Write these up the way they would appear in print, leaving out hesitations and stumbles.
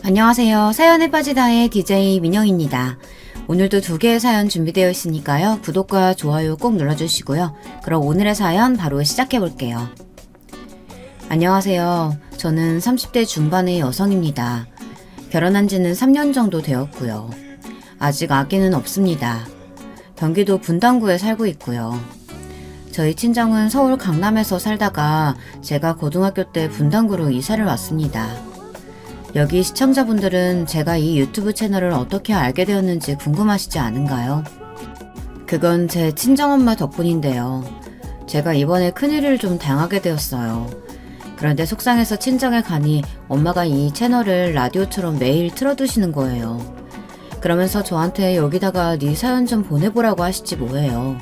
안녕하세요. 사연에 빠지다의 DJ 민영입니다. 오늘도 2개의 사연 준비되어 있으니까요. 구독과 좋아요 꼭 눌러주시고요. 그럼 오늘의 사연 바로 시작해 볼게요. 안녕하세요. 저는 30대 중반의 여성입니다. 결혼한 지는 3년 정도 되었고요. 아직 아기는 없습니다. 경기도 분당구에 살고 있고요. 저희 친정은 서울 강남에서 살다가 제가 고등학교 때 분당구로 이사를 왔습니다. 여기 시청자분들은 제가 이 유튜브 채널을 어떻게 알게 되었는지 궁금하시지 않은가요? 그건 제 친정엄마 덕분인데요. 제가 이번에 큰일을 좀 당하게 되었어요. 그런데 속상해서 친정에 가니 엄마가 이 채널을 라디오처럼 매일 틀어두시는 거예요. 그러면서 저한테 여기다가 네 사연 좀 보내보라고 하시지 뭐예요.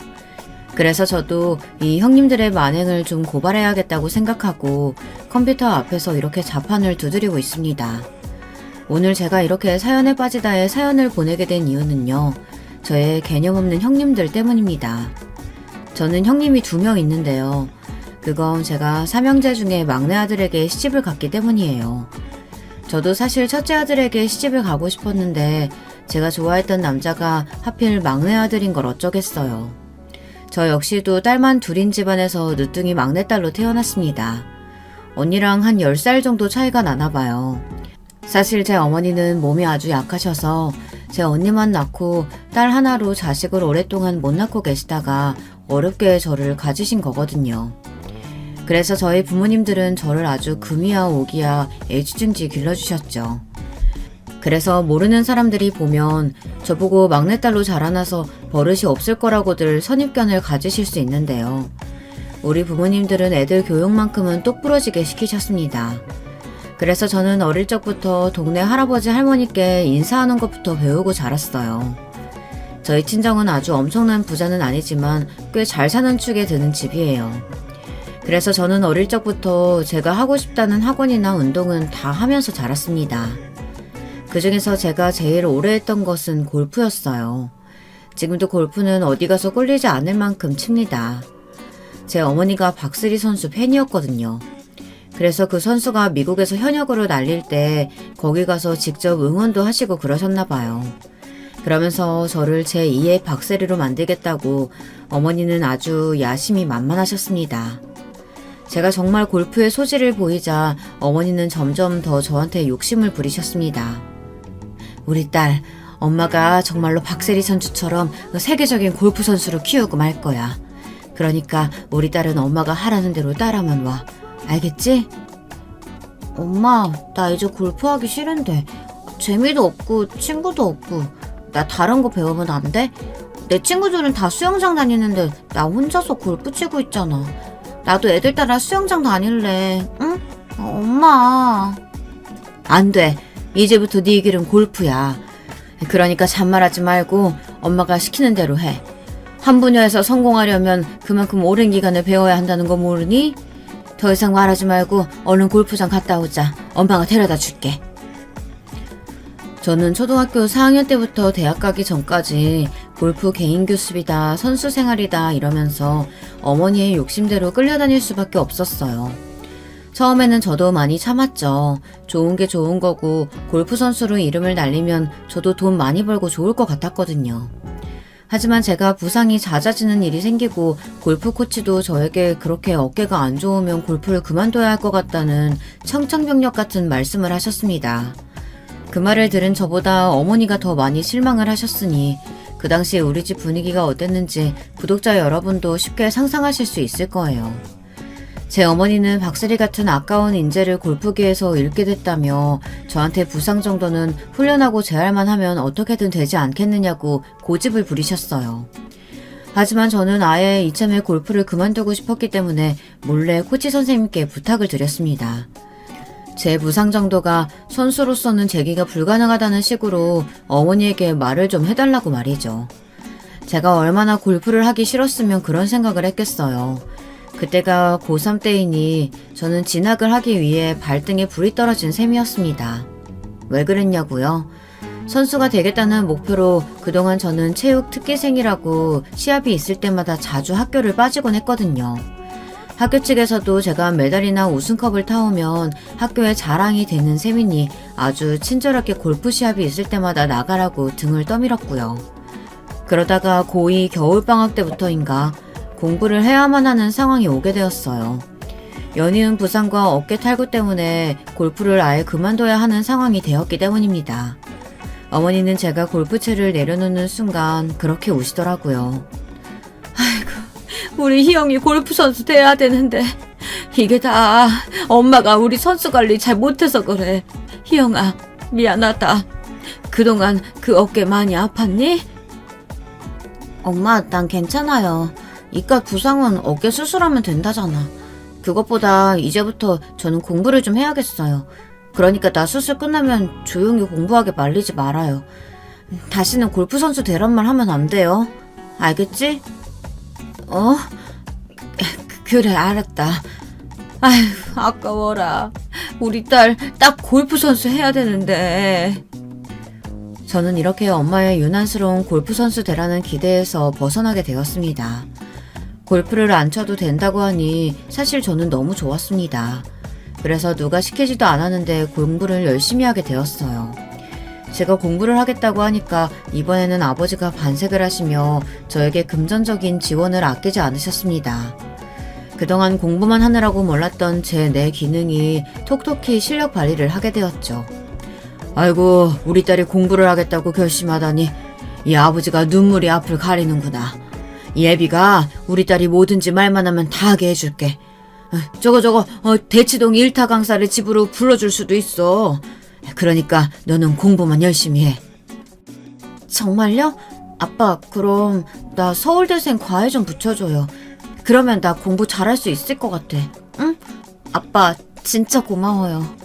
그래서 저도 이 형님들의 만행을 좀 고발해야겠다고 생각하고 컴퓨터 앞에서 이렇게 자판을 두드리고 있습니다. 오늘 제가 이렇게 사연에 빠지다에 사연을 보내게 된 이유는요. 저의 개념 없는 형님들 때문입니다. 저는 형님이 2명 있는데요. 그건 제가 3형제 중에 막내 아들에게 시집을 갔기 때문이에요. 저도 사실 첫째 아들에게 시집을 가고 싶었는데 제가 좋아했던 남자가 하필 막내 아들인 걸 어쩌겠어요. 저 역시도 딸만 둘인 집안에서 늦둥이 막내딸로 태어났습니다. 언니랑 한 10살 정도 차이가 나나 봐요. 사실 제 어머니는 몸이 아주 약하셔서 제 언니만 낳고 딸 하나로 자식을 오랫동안 못 낳고 계시다가 어렵게 저를 가지신 거거든요. 그래서 저희 부모님들은 저를 아주 금이야 오기야 애지중지 길러주셨죠. 그래서 모르는 사람들이 보면 저보고 막내딸로 자라나서 버릇이 없을 거라고들 선입견을 가지실 수 있는데요. 우리 부모님들은 애들 교육만큼은 똑부러지게 시키셨습니다. 그래서 저는 어릴 적부터 동네 할아버지 할머니께 인사하는 것부터 배우고 자랐어요. 저희 친정은 아주 엄청난 부자는 아니지만 꽤 잘 사는 축에 드는 집이에요. 그래서 저는 어릴 적부터 제가 하고 싶다는 학원이나 운동은 다 하면서 자랐습니다. 그 중에서 제가 제일 오래 했던 것은 골프였어요. 지금도 골프는 어디 가서 꼴리지 않을 만큼 칩니다. 제 어머니가 박슬희 선수 팬이었거든요. 그래서 그 선수가 미국에서 현역으로 날릴 때 거기 가서 직접 응원도 하시고 그러셨나 봐요. 그러면서 저를 제2의 박슬희로 만들겠다고 어머니는 아주 야심이 만만하셨습니다. 제가 정말 골프의 소질을 보이자 어머니는 점점 더 저한테 욕심을 부리셨습니다. 우리 딸, 엄마가 정말로 박세리 선수처럼 세계적인 골프 선수로 키우고 말 거야. 그러니까 우리 딸은 엄마가 하라는 대로 따라만 와. 알겠지? 엄마, 나 이제 골프하기 싫은데. 재미도 없고 친구도 없고. 나 다른 거 배우면 안 돼? 내 친구들은 다 수영장 다니는데 나 혼자서 골프 치고 있잖아. 나도 애들 따라 수영장 다닐래. 응? 엄마. 안 돼. 이제부터 네 길은 골프야. 그러니까 잔말하지 말고 엄마가 시키는 대로 해. 한 분야에서 성공하려면 그만큼 오랜 기간을 배워야 한다는 거 모르니? 더 이상 말하지 말고 얼른 골프장 갔다 오자. 엄마가 데려다 줄게. 저는 초등학교 4학년 때부터 대학 가기 전까지 골프 개인 교습이다, 선수 생활이다 이러면서 어머니의 욕심대로 끌려다닐 수밖에 없었어요. 처음에는 저도 많이 참았죠. 좋은 게 좋은 거고 골프 선수로 이름을 날리면 저도 돈 많이 벌고 좋을 것 같았거든요. 하지만 제가 부상이 잦아지는 일이 생기고 골프 코치도 저에게 그렇게 어깨가 안 좋으면 골프를 그만둬야 할 것 같다는 청천벽력 같은 말씀을 하셨습니다. 그 말을 들은 저보다 어머니가 더 많이 실망을 하셨으니 그 당시 우리 집 분위기가 어땠는지 구독자 여러분도 쉽게 상상하실 수 있을 거예요. 제 어머니는 박슬희 같은 아까운 인재를 골프계에서 잃게 됐다며 저한테 부상 정도는 훈련하고 재활만 하면 어떻게든 되지 않겠느냐고 고집을 부리셨어요. 하지만 저는 아예 이참에 골프를 그만두고 싶었기 때문에 몰래 코치 선생님께 부탁을 드렸습니다. 제 부상 정도가 선수로서는 재기가 불가능하다는 식으로 어머니에게 말을 좀 해달라고 말이죠. 제가 얼마나 골프를 하기 싫었으면 그런 생각을 했겠어요. 그때가 고3 때이니 저는 진학을 하기 위해 발등에 불이 떨어진 셈이었습니다. 왜 그랬냐고요? 선수가 되겠다는 목표로 그동안 저는 체육 특기생이라고 시합이 있을 때마다 자주 학교를 빠지곤 했거든요. 학교 측에서도 제가 메달이나 우승컵을 타오면 학교에 자랑이 되는 셈이니 아주 친절하게 골프 시합이 있을 때마다 나가라고 등을 떠밀었고요. 그러다가 고2 겨울방학 때부터인가 공부를 해야만 하는 상황이 오게 되었어요. 연이은 부상과 어깨 탈구 때문에 골프를 아예 그만둬야 하는 상황이 되었기 때문입니다. 어머니는 제가 골프채를 내려놓는 순간 그렇게 우시더라고요. 아이고, 우리 희영이 골프 선수 돼야 되는데 이게 다 엄마가 우리 선수 관리 잘 못해서 그래. 희영아, 미안하다. 그동안 그 어깨 많이 아팠니? 엄마, 난 괜찮아요. 이깟 부상은 어깨 수술하면 된다잖아. 그것보다 이제부터 저는 공부를 좀 해야겠어요. 그러니까 나 수술 끝나면 조용히 공부하게 말리지 말아요. 다시는 골프 선수 되란 말 하면 안 돼요. 알겠지? 그래, 알았다. 아휴, 아까워라. 우리 딸 딱 골프 선수 해야 되는데. 저는 이렇게 엄마의 유난스러운 골프 선수 되라는 기대에서 벗어나게 되었습니다. 골프를 안 쳐도 된다고 하니 사실 저는 너무 좋았습니다. 그래서 누가 시키지도 않았는데 공부를 열심히 하게 되었어요. 제가 공부를 하겠다고 하니까 이번에는 아버지가 반색을 하시며 저에게 금전적인 지원을 아끼지 않으셨습니다. 그동안 공부만 하느라고 몰랐던 제 뇌 기능이 톡톡히 실력 발휘를 하게 되었죠. 아이고, 우리 딸이 공부를 하겠다고 결심하다니 이 아버지가 눈물이 앞을 가리는구나. 예비가 우리 딸이 뭐든지 말만 하면 다 하게 해줄게. 저거 대치동 1타 강사를 집으로 불러줄 수도 있어. 그러니까 너는 공부만 열심히 해. 정말요? 아빠, 그럼 나 서울대생 과외 좀 붙여줘요. 그러면 나 공부 잘할 수 있을 것 같아. 응? 아빠, 진짜 고마워요.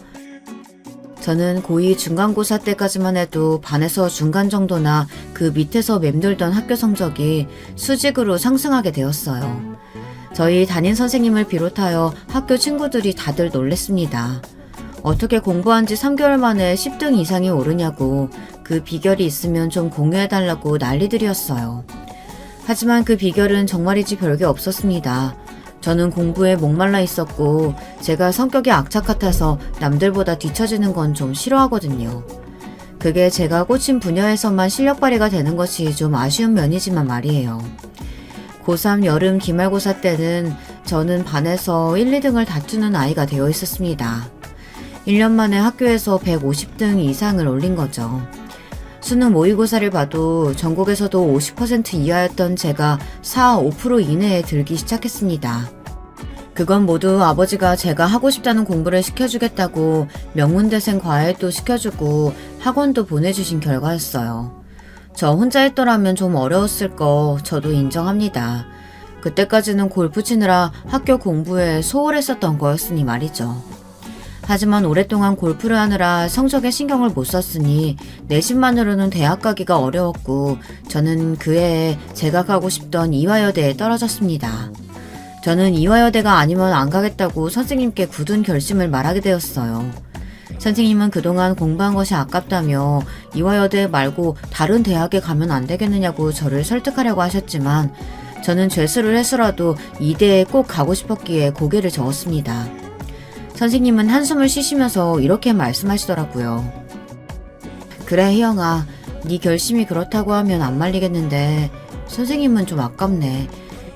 저는 고2 중간고사 때까지만 해도 반에서 중간 정도나 그 밑에서 맴돌던 학교 성적이 수직으로 상승하게 되었어요. 저희 담임 선생님을 비롯하여 학교 친구들이 다들 놀랬습니다. 어떻게 공부한 지 3개월 만에 10등 이상이 오르냐고, 그 비결이 있으면 좀 공유해달라고 난리들이었어요. 하지만 그 비결은 정말이지 별게 없었습니다. 저는 공부에 목말라 있었고 제가 성격이 악착 같아서 남들보다 뒤처지는 건 좀 싫어하거든요. 그게 제가 꽂힌 분야에서만 실력 발휘가 되는 것이 좀 아쉬운 면이지만 말이에요. 고3 여름 기말고사 때는 저는 반에서 1, 2등을 다투는 아이가 되어 있었습니다. 1년 만에 학교에서 150등 이상을 올린 거죠. 수능 모의고사를 봐도 전국에서도 50% 이하였던 제가 4, 5% 이내에 들기 시작했습니다. 그건 모두 아버지가 제가 하고 싶다는 공부를 시켜주겠다고 명문대생 과외도 시켜주고 학원도 보내주신 결과였어요. 저 혼자 했더라면 좀 어려웠을 거 저도 인정합니다. 그때까지는 골프 치느라 학교 공부에 소홀했었던 거였으니 말이죠. 하지만 오랫동안 골프를 하느라 성적에 신경을 못 썼으니 내신만으로는 대학 가기가 어려웠고 저는 그 해에 제가 가고 싶던 이화여대에 떨어졌습니다. 저는 이화여대가 아니면 안 가겠다고 선생님께 굳은 결심을 말하게 되었어요. 선생님은 그동안 공부한 것이 아깝다며 이화여대 말고 다른 대학에 가면 안 되겠느냐고 저를 설득하려고 하셨지만 저는 죄수를 해서라도 이대에 꼭 가고 싶었기에 고개를 저었습니다. 선생님은 한숨을 쉬시면서 이렇게 말씀하시더라고요. 그래, 희영아, 네 결심이 그렇다고 하면 안 말리겠는데 선생님은 좀 아깝네.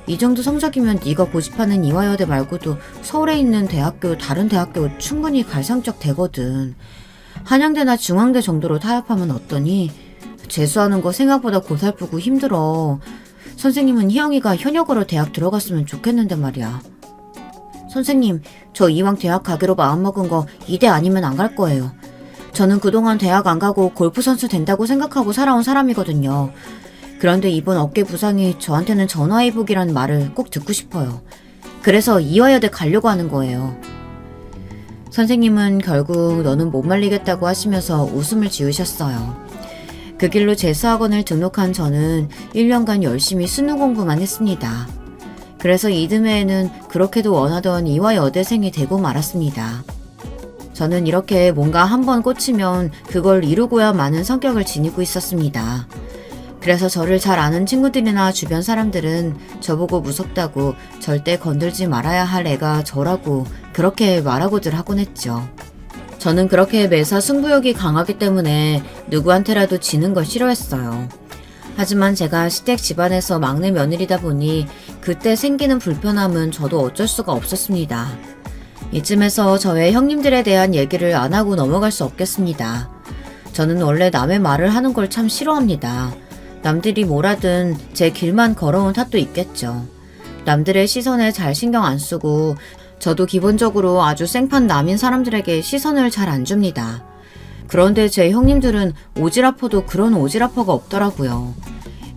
이 정도 성적이면 네가 고집하는 이화여대 말고도 서울에 있는 대학교, 다른 대학교 충분히 갈 성적 되거든. 한양대나 중앙대 정도로 타협하면 어떠니? 재수하는 거 생각보다 고달프고 힘들어. 선생님은 희영이가 현역으로 대학 들어갔으면 좋겠는데 말이야. 선생님, 저 이왕 대학 가기로 마음먹은 거 이대 아니면 안 갈 거예요. 저는 그동안 대학 안 가고 골프 선수 된다고 생각하고 살아온 사람이거든요. 그런데 이번 어깨 부상이 저한테는 전화위복이라는 말을 꼭 듣고 싶어요. 그래서 이화여대 가려고 하는 거예요. 선생님은 결국 너는 못 말리겠다고 하시면서 웃음을 지으셨어요. 그 길로 재수학원을 등록한 저는 1년간 열심히 수능 공부만 했습니다. 그래서 이듬해에는 그렇게도 원하던 이화여대생이 되고 말았습니다. 저는 이렇게 뭔가 한번 꽂히면 그걸 이루고야 마는 성격을 지니고 있었습니다. 그래서 저를 잘 아는 친구들이나 주변 사람들은 저보고 무섭다고 절대 건들지 말아야 할 애가 저라고 그렇게 말하고들 하곤 했죠. 저는 그렇게 매사 승부욕이 강하기 때문에 누구한테라도 지는 걸 싫어했어요. 하지만 제가 시댁 집안에서 막내 며느리다 보니 그때 생기는 불편함은 저도 어쩔 수가 없었습니다. 이쯤에서 저의 형님들에 대한 얘기를 안 하고 넘어갈 수 없겠습니다. 저는 원래 남의 말을 하는 걸 참 싫어합니다. 남들이 뭐라든 제 길만 걸어온 탓도 있겠죠. 남들의 시선에 잘 신경 안 쓰고 저도 기본적으로 아주 생판 남인 사람들에게 시선을 잘 안 줍니다. 그런데 제 형님들은 오지랖퍼도 그런 오지랖퍼가 없더라고요.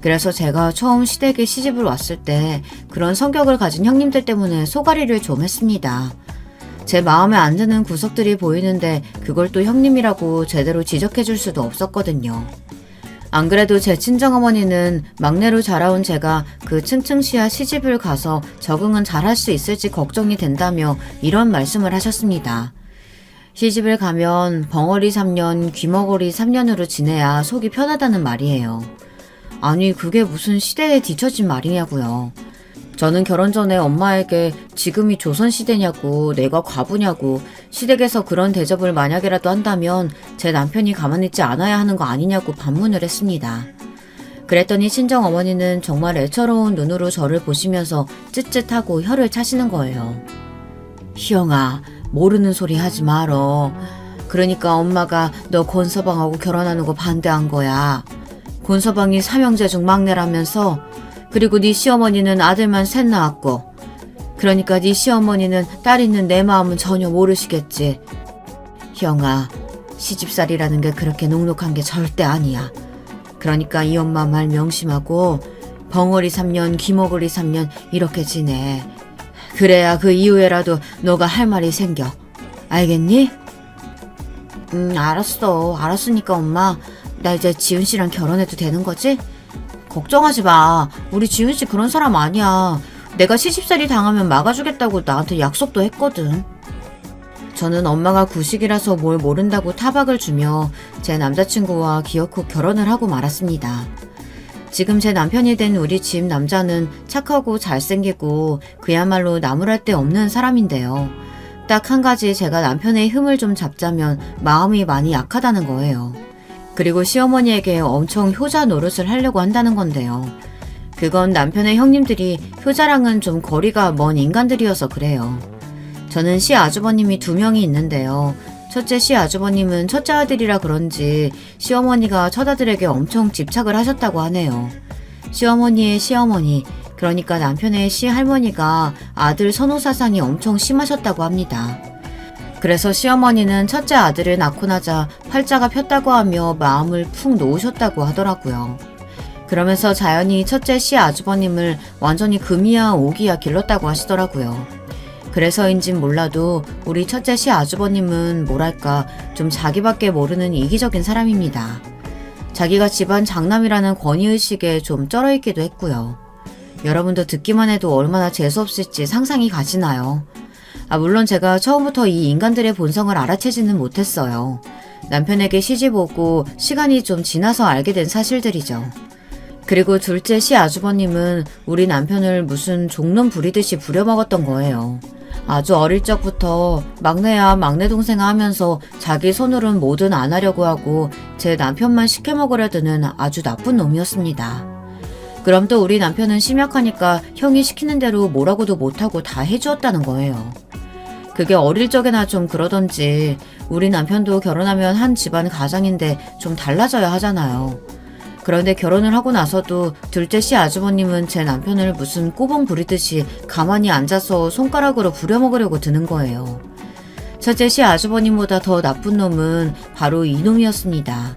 그래서 제가 처음 시댁에 시집을 왔을 때 그런 성격을 가진 형님들 때문에 소가리를 좀 했습니다. 제 마음에 안 드는 구석들이 보이는데 그걸 또 형님이라고 제대로 지적해 줄 수도 없었거든요. 안 그래도 제 친정어머니는 막내로 자라온 제가 그 층층시야 시집을 가서 적응은 잘할 수 있을지 걱정이 된다며 이런 말씀을 하셨습니다. 시집을 가면 벙어리 3년, 귀머거리 3년으로 지내야 속이 편하다는 말이에요. 아니 그게 무슨 시대에 뒤처진 말이냐고요. 저는 결혼 전에 엄마에게 지금이 조선시대냐고 내가 과부냐고 시댁에서 그런 대접을 만약이라도 한다면 제 남편이 가만히 있지 않아야 하는 거 아니냐고 반문을 했습니다. 그랬더니 친정어머니는 정말 애처로운 눈으로 저를 보시면서 쯧쯧하고 혀를 차시는 거예요. 희영아, 모르는 소리 하지 말어. 그러니까 엄마가 너 권서방하고 결혼하는 거 반대한 거야. 권서방이 삼형제 중 막내라면서 그리고 네 시어머니는 아들만 셋 낳았고 그러니까 네 시어머니는 딸 있는 내 마음은 전혀 모르시겠지. 희영아, 시집살이라는 게 그렇게 녹록한 게 절대 아니야. 그러니까 이 엄마 말 명심하고 벙어리 3년, 귀머거리 3년 이렇게 지내. 그래야 그 이후에라도 너가 할 말이 생겨. 알겠니? 알았으니까 엄마 나 이제 지훈 씨랑 결혼해도 되는 거지? 걱정하지 마. 우리 지훈 씨 그런 사람 아니야. 내가 시집살이 당하면 막아주겠다고 나한테 약속도 했거든. 저는 엄마가 구식이라서 뭘 모른다고 타박을 주며 제 남자친구와 기어코 결혼을 하고 말았습니다. 지금 제 남편이 된 우리 집 남자는 착하고 잘생기고 그야말로 나무랄 데 없는 사람인데요. 딱 한 가지 제가 남편의 흠을 좀 잡자면 마음이 많이 약하다는 거예요. 그리고 시어머니에게 엄청 효자 노릇을 하려고 한다는 건데요. 그건 남편의 형님들이 효자랑은 좀 거리가 먼 인간들이어서 그래요. 저는 시아주버님이 2명이 있는데요. 첫째 시아주버님은 첫째 아들이라 그런지 시어머니가 첫아들에게 엄청 집착을 하셨다고 하네요. 시어머니의 시어머니, 그러니까 남편의 시할머니가 아들 선호 사상이 엄청 심하셨다고 합니다. 그래서 시어머니는 첫째 아들을 낳고 나자 팔자가 폈다고 하며 마음을 푹 놓으셨다고 하더라고요. 그러면서 자연히 첫째 시아주버님을 완전히 금이야 오기야 길렀다고 하시더라고요. 그래서인진 몰라도 우리 첫째 시아주버님은 뭐랄까 좀 자기밖에 모르는 이기적인 사람입니다. 자기가 집안 장남이라는 권위의식에 좀 쩔어있기도 했고요. 여러분도 듣기만 해도 얼마나 재수없을지 상상이 가시나요? 물론 제가 처음부터 이 인간들의 본성을 알아채지는 못했어요. 남편에게 시집 오고 시간이 좀 지나서 알게 된 사실들이죠. 그리고 둘째 시아주버님은 우리 남편을 무슨 종놈 부리듯이 부려먹었던 거예요. 아주 어릴 적부터 막내야 막내 동생 하면서 자기 손으로는 뭐든 안 하려고 하고 제 남편만 시켜먹으려 드는 아주 나쁜 놈이었습니다. 그럼 또 우리 남편은 심약하니까 형이 시키는 대로 뭐라고도 못하고 다 해주었다는 거예요. 그게 어릴 적에나 좀 그러던지 우리 남편도 결혼하면 한 집안 가장인데 좀 달라져야 하잖아요. 그런데 결혼을 하고 나서도 둘째 씨 아주버님은 제 남편을 무슨 꼬봉 부리듯이 가만히 앉아서 손가락으로 부려먹으려고 드는 거예요. 첫째 씨 아주버님보다 더 나쁜 놈은 바로 이놈이었습니다.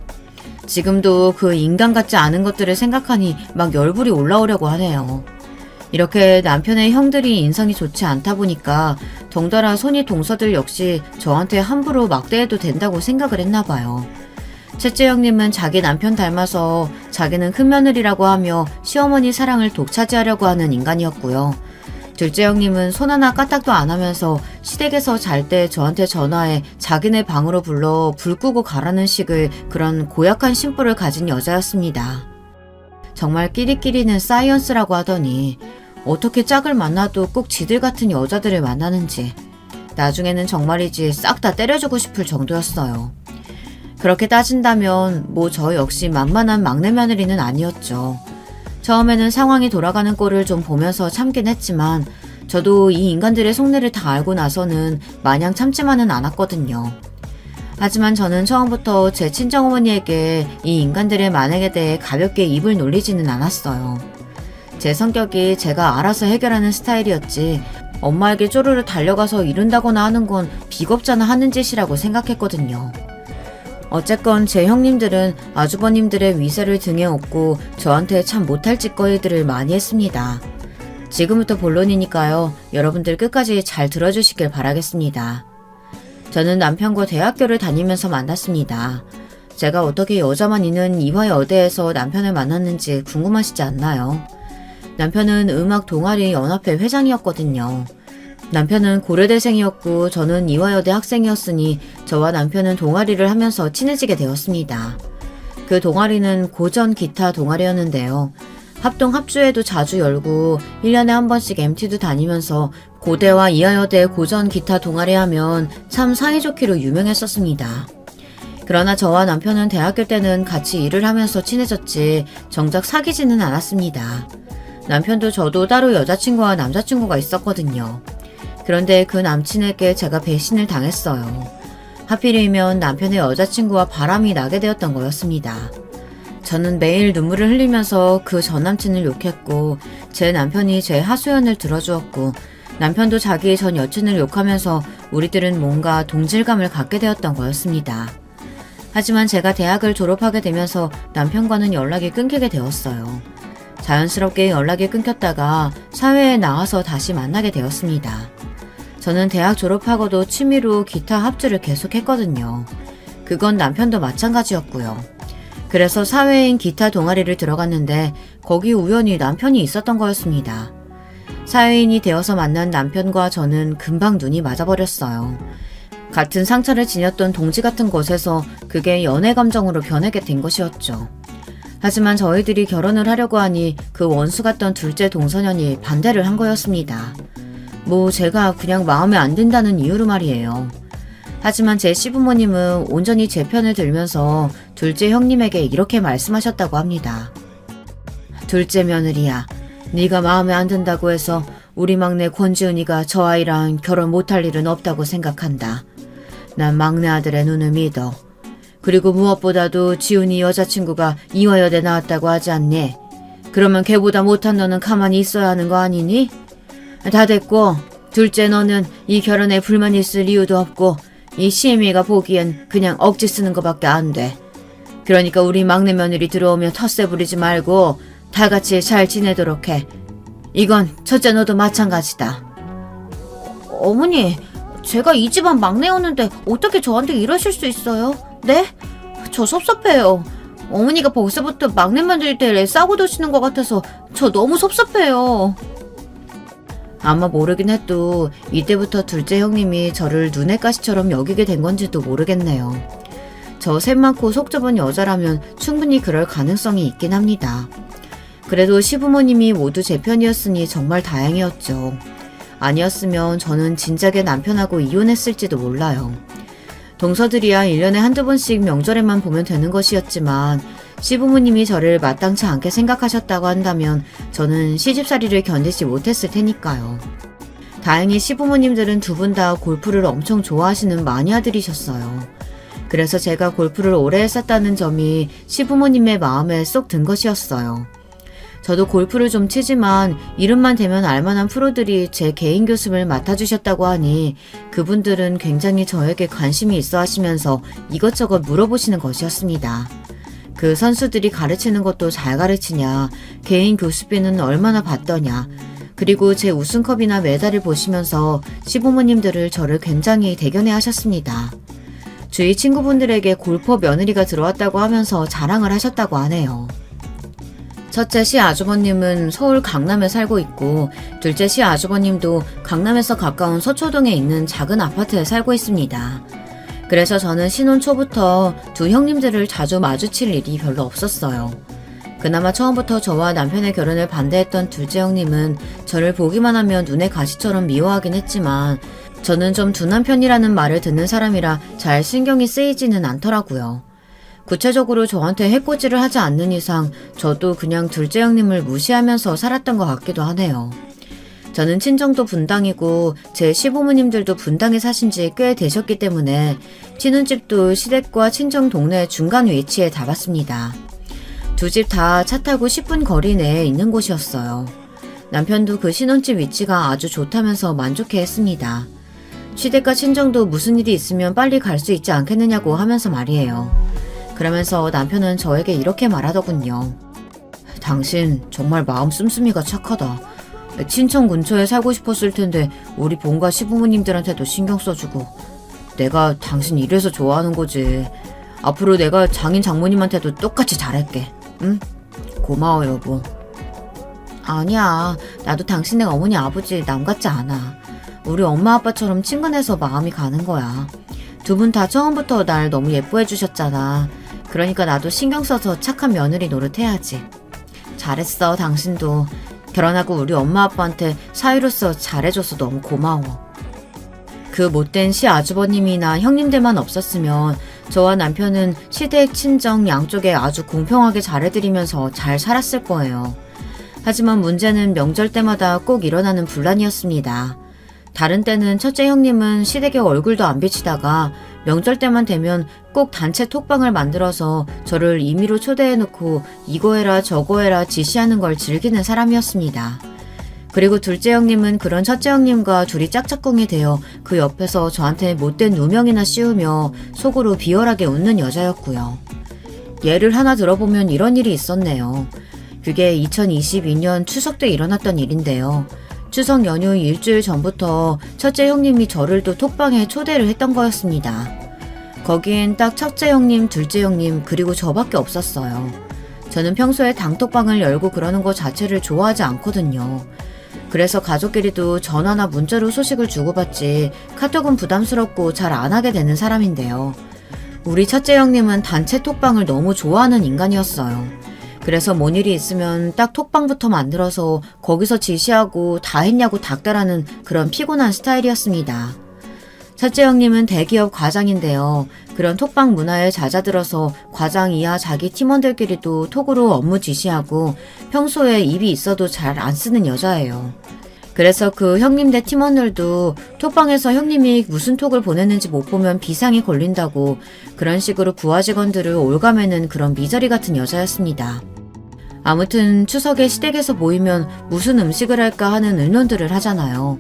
지금도 그 인간 같지 않은 것들을 생각하니 막 열불이 올라오려고 하네요. 이렇게 남편의 형들이 인성이 좋지 않다 보니까 덩달아 손이 동서들 역시 저한테 함부로 막대해도 된다고 생각을 했나 봐요. 첫째 형님은 자기 남편 닮아서 자기는 큰며느리라고 하며 시어머니 사랑을 독차지하려고 하는 인간이었고요. 둘째 형님은 손 하나 까딱도 안 하면서 시댁에서 잘 때 저한테 전화해 자기네 방으로 불러 불 끄고 가라는 식의 그런 고약한 심보를 가진 여자였습니다. 정말 끼리끼리는 사이언스라고 하더니 어떻게 짝을 만나도 꼭 지들 같은 여자들을 만나는지 나중에는 정말이지 싹 다 때려주고 싶을 정도였어요. 그렇게 따진다면 뭐 저 역시 만만한 막내 며느리는 아니었죠. 처음에는 상황이 돌아가는 꼴을 좀 보면서 참긴 했지만 저도 이 인간들의 속내를 다 알고 나서는 마냥 참지만은 않았거든요. 하지만 저는 처음부터 제 친정어머니에게 이 인간들의 만행에 대해 가볍게 입을 놀리지는 않았어요. 제 성격이 제가 알아서 해결하는 스타일이었지 엄마에게 쪼르르 달려가서 이른다거나 하는 건 비겁잖아 하는 짓이라고 생각했거든요. 어쨌건 제 형님들은 아주버님들의 위세를 등에 업고 저한테 참 못할 짓거리들을 많이 했습니다. 지금부터 본론이니까요. 여러분들 끝까지 잘 들어주시길 바라겠습니다. 저는 남편과 대학교를 다니면서 만났습니다. 제가 어떻게 여자만 있는 이화여대에서 남편을 만났는지 궁금하시지 않나요? 남편은 음악 동아리 연합회 회장이었거든요. 남편은 고려대생이었고 저는 이화여대 학생이었으니 저와 남편은 동아리를 하면서 친해지게 되었습니다. 그 동아리는 고전 기타 동아리였는데요. 합동 합주회도 자주 열고 1년에 한 번씩 MT도 다니면서 고대와 이화여대 고전 기타 동아리 하면 참 사이좋기로 유명했었습니다. 그러나 저와 남편은 대학교 때는 같이 일을 하면서 친해졌지 정작 사귀지는 않았습니다. 남편도 저도 따로 여자친구와 남자친구가 있었거든요. 그런데 그 남친에게 제가 배신을 당했어요. 하필이면 남편의 여자친구와 바람이 나게 되었던 거였습니다. 저는 매일 눈물을 흘리면서 그 전 남친을 욕했고 제 남편이 제 하소연을 들어주었고 남편도 자기 전 여친을 욕하면서 우리들은 뭔가 동질감을 갖게 되었던 거였습니다. 하지만 제가 대학을 졸업하게 되면서 남편과는 연락이 끊기게 되었어요. 자연스럽게 연락이 끊겼다가 사회에 나와서 다시 만나게 되었습니다. 저는 대학 졸업하고도 취미로 기타 합주를 계속했거든요. 그건 남편도 마찬가지였고요. 그래서 사회인 기타 동아리를 들어갔는데 거기 우연히 남편이 있었던 거였습니다. 사회인이 되어서 만난 남편과 저는 금방 눈이 맞아버렸어요. 같은 상처를 지녔던 동지 같은 곳에서 그게 연애 감정으로 변하게 된 것이었죠. 하지만 저희들이 결혼을 하려고 하니 그 원수 같던 둘째 동서년이 반대를 한 거였습니다. 뭐 제가 그냥 마음에 안 든다는 이유로 말이에요. 하지만 제 시부모님은 온전히 제 편을 들면서 둘째 형님에게 이렇게 말씀하셨다고 합니다. 둘째 며느리야, 네가 마음에 안 든다고 해서 우리 막내 권지은이가 저 아이랑 결혼 못할 일은 없다고 생각한다. 난 막내 아들의 눈을 믿어. 그리고 무엇보다도 지훈이 여자친구가 이화여대 나왔다고 하지 않니? 그러면 걔보다 못한 너는 가만히 있어야 하는 거 아니니? 다 됐고 둘째 너는 이 결혼에 불만 있을 이유도 없고 이 시애미가 보기엔 그냥 억지 쓰는 거밖에 안 돼. 그러니까 우리 막내 며느리 들어오면 텃세 부리지 말고 다 같이 잘 지내도록 해. 이건 첫째 너도 마찬가지다. 어머니, 제가 이 집안 막내였는데 어떻게 저한테 이러실 수 있어요? 네? 저 섭섭해요. 어머니가 벌써부터 막내 며느리 때문에 싸고 도시는 것 같아서 저 너무 섭섭해요. 아마 모르긴 해도 이때부터 둘째 형님이 저를 눈의 가시처럼 여기게 된 건지도 모르겠네요. 저 셋 많고 속 좁은 여자라면 충분히 그럴 가능성이 있긴 합니다. 그래도 시부모님이 모두 제 편이었으니 정말 다행이었죠. 아니었으면 저는 진작에 남편하고 이혼했을지도 몰라요. 동서들이야 1년에 한두 번씩 명절에만 보면 되는 것이었지만 시부모님이 저를 마땅치 않게 생각하셨다고 한다면 저는 시집살이를 견디지 못했을 테니까요. 다행히 시부모님들은 두 분 다 골프를 엄청 좋아하시는 마니아들이셨어요. 그래서 제가 골프를 오래 했었다는 점이 시부모님의 마음에 쏙 든 것이었어요. 저도 골프를 좀 치지만 이름만 대면 알만한 프로들이 제 개인 교습을 맡아주셨다고 하니 그분들은 굉장히 저에게 관심이 있어 하시면서 이것저것 물어보시는 것이었습니다. 그 선수들이 가르치는 것도 잘 가르치냐, 개인 교습비는 얼마나 받더냐, 그리고 제 우승컵이나 메달을 보시면서 시부모님들을 저를 굉장히 대견해 하셨습니다. 주위 친구분들에게 골퍼 며느리가 들어왔다고 하면서 자랑을 하셨다고 하네요. 첫째 시아주버님은 서울 강남에 살고 있고 둘째 시아주버님도 강남에서 가까운 서초동에 있는 작은 아파트에 살고 있습니다. 그래서 저는 신혼 초부터 두 형님들을 자주 마주칠 일이 별로 없었어요. 그나마 처음부터 저와 남편의 결혼을 반대했던 둘째 형님은 저를 보기만 하면 눈에 가시처럼 미워하긴 했지만 저는 좀 둔한 편이라는 말을 듣는 사람이라 잘 신경이 쓰이지는 않더라고요. 구체적으로 저한테 해코지를 하지 않는 이상 저도 그냥 둘째 형님을 무시하면서 살았던 것 같기도 하네요. 저는 친정도 분당이고 제 시부모님들도 분당에 사신 지 꽤 되셨기 때문에 신혼집도 시댁과 친정 동네 중간 위치에 잡았습니다. 두 집 다 차 타고 10분 거리 내에 있는 곳이었어요. 남편도 그 신혼집 위치가 아주 좋다면서 만족해 했습니다. 시댁과 친정도 무슨 일이 있으면 빨리 갈 수 있지 않겠느냐고 하면서 말이에요. 그러면서 남편은 저에게 이렇게 말하더군요. 당신 정말 마음 씀씀이가 착하다. 친정 근처에 살고 싶었을 텐데 우리 본가 시부모님들한테도 신경 써주고. 내가 당신 이래서 좋아하는 거지. 앞으로 내가 장인 장모님한테도 똑같이 잘할게. 응? 고마워 여보. 아니야. 나도 당신네 어머니 아버지 남 같지 않아. 우리 엄마 아빠처럼 친근해서 마음이 가는 거야. 두 분 다 처음부터 날 너무 예뻐해 주셨잖아. 그러니까 나도 신경 써서 착한 며느리 노릇해야지. 잘했어 당신도. 결혼하고 우리 엄마 아빠한테 사위로서 잘해줘서 너무 고마워. 그 못된 시아주버님이나 형님들만 없었으면 저와 남편은 시댁 친정 양쪽에 아주 공평하게 잘해드리면서 잘 살았을 거예요. 하지만 문제는 명절 때마다 꼭 일어나는 분란이었습니다. 다른 때는 첫째 형님은 시댁에 얼굴도 안 비치다가 명절 때만 되면 꼭 단체 톡방을 만들어서 저를 임의로 초대해놓고 이거 해라 저거 해라 지시하는 걸 즐기는 사람이었습니다. 그리고 둘째 형님은 그런 첫째 형님과 둘이 짝짝꿍이 되어 그 옆에서 저한테 못된 누명이나 씌우며 속으로 비열하게 웃는 여자였고요. 예를 하나 들어보면 이런 일이 있었네요. 그게 2022년 추석 때 일어났던 일인데요. 추석 연휴 일주일 전부터 첫째 형님이 저를 또 톡방에 초대를 했던 거였습니다. 거기엔 딱 첫째 형님, 둘째 형님, 그리고 저밖에 없었어요. 저는 평소에 당톡방을 열고 그러는 거 자체를 좋아하지 않거든요. 그래서 가족끼리도 전화나 문자로 소식을 주고받지 카톡은 부담스럽고 잘 안 하게 되는 사람인데요. 우리 첫째 형님은 단체 톡방을 너무 좋아하는 인간이었어요. 그래서 뭔 일이 있으면 딱 톡방부터 만들어서 거기서 지시하고 다 했냐고 닥달하는 그런 피곤한 스타일이었습니다. 첫째 형님은 대기업 과장인데요. 그런 톡방 문화에 잦아들어서 과장 이하 자기 팀원들끼리도 톡으로 업무 지시하고 평소에 입이 있어도 잘 안 쓰는 여자예요. 그래서 그 형님들 팀원들도 톡방에서 형님이 무슨 톡을 보냈는지 못 보면 비상이 걸린다고 그런 식으로 부하 직원들을 올가매는 그런 미저리 같은 여자였습니다. 아무튼 추석에 시댁에서 모이면 무슨 음식을 할까 하는 의논들을 하잖아요.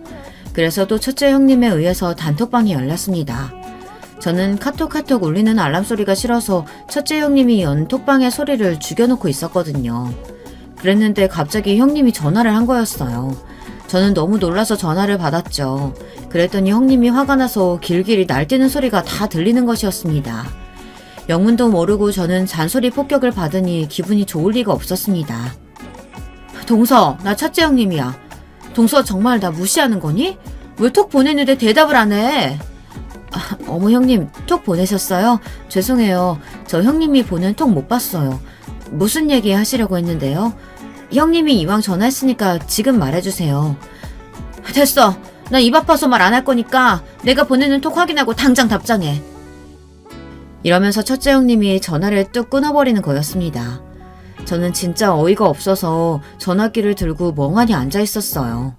그래서 또 첫째 형님에 의해서 단톡방이 열렸습니다. 저는 카톡 울리는 알람 소리가 싫어서 첫째 형님이 연 톡방의 소리를 죽여놓고 있었거든요. 그랬는데 갑자기 형님이 전화를 한 거였어요. 저는 너무 놀라서 전화를 받았죠. 그랬더니 형님이 화가 나서 길길이 날뛰는 소리가 다 들리는 것이었습니다. 영문도 모르고 저는 잔소리 폭격을 받으니 기분이 좋을 리가 없었습니다. 동서, 나 첫째 형님이야. 동서 정말 나 무시하는 거니? 왜 톡 보냈는데 대답을 안 해? 어머 형님, 톡 보내셨어요? 죄송해요. 저 형님이 보낸 톡 못 봤어요. 무슨 얘기 하시려고 했는데요? 형님이 이왕 전화했으니까 지금 말해주세요. 됐어. 나 입 아파서 말 안 할 거니까 내가 보내는 톡 확인하고 당장 답장해. 이러면서 첫째 형님이 전화를 뚝 끊어버리는 거였습니다. 저는 진짜 어이가 없어서 전화기를 들고 멍하니 앉아있었어요.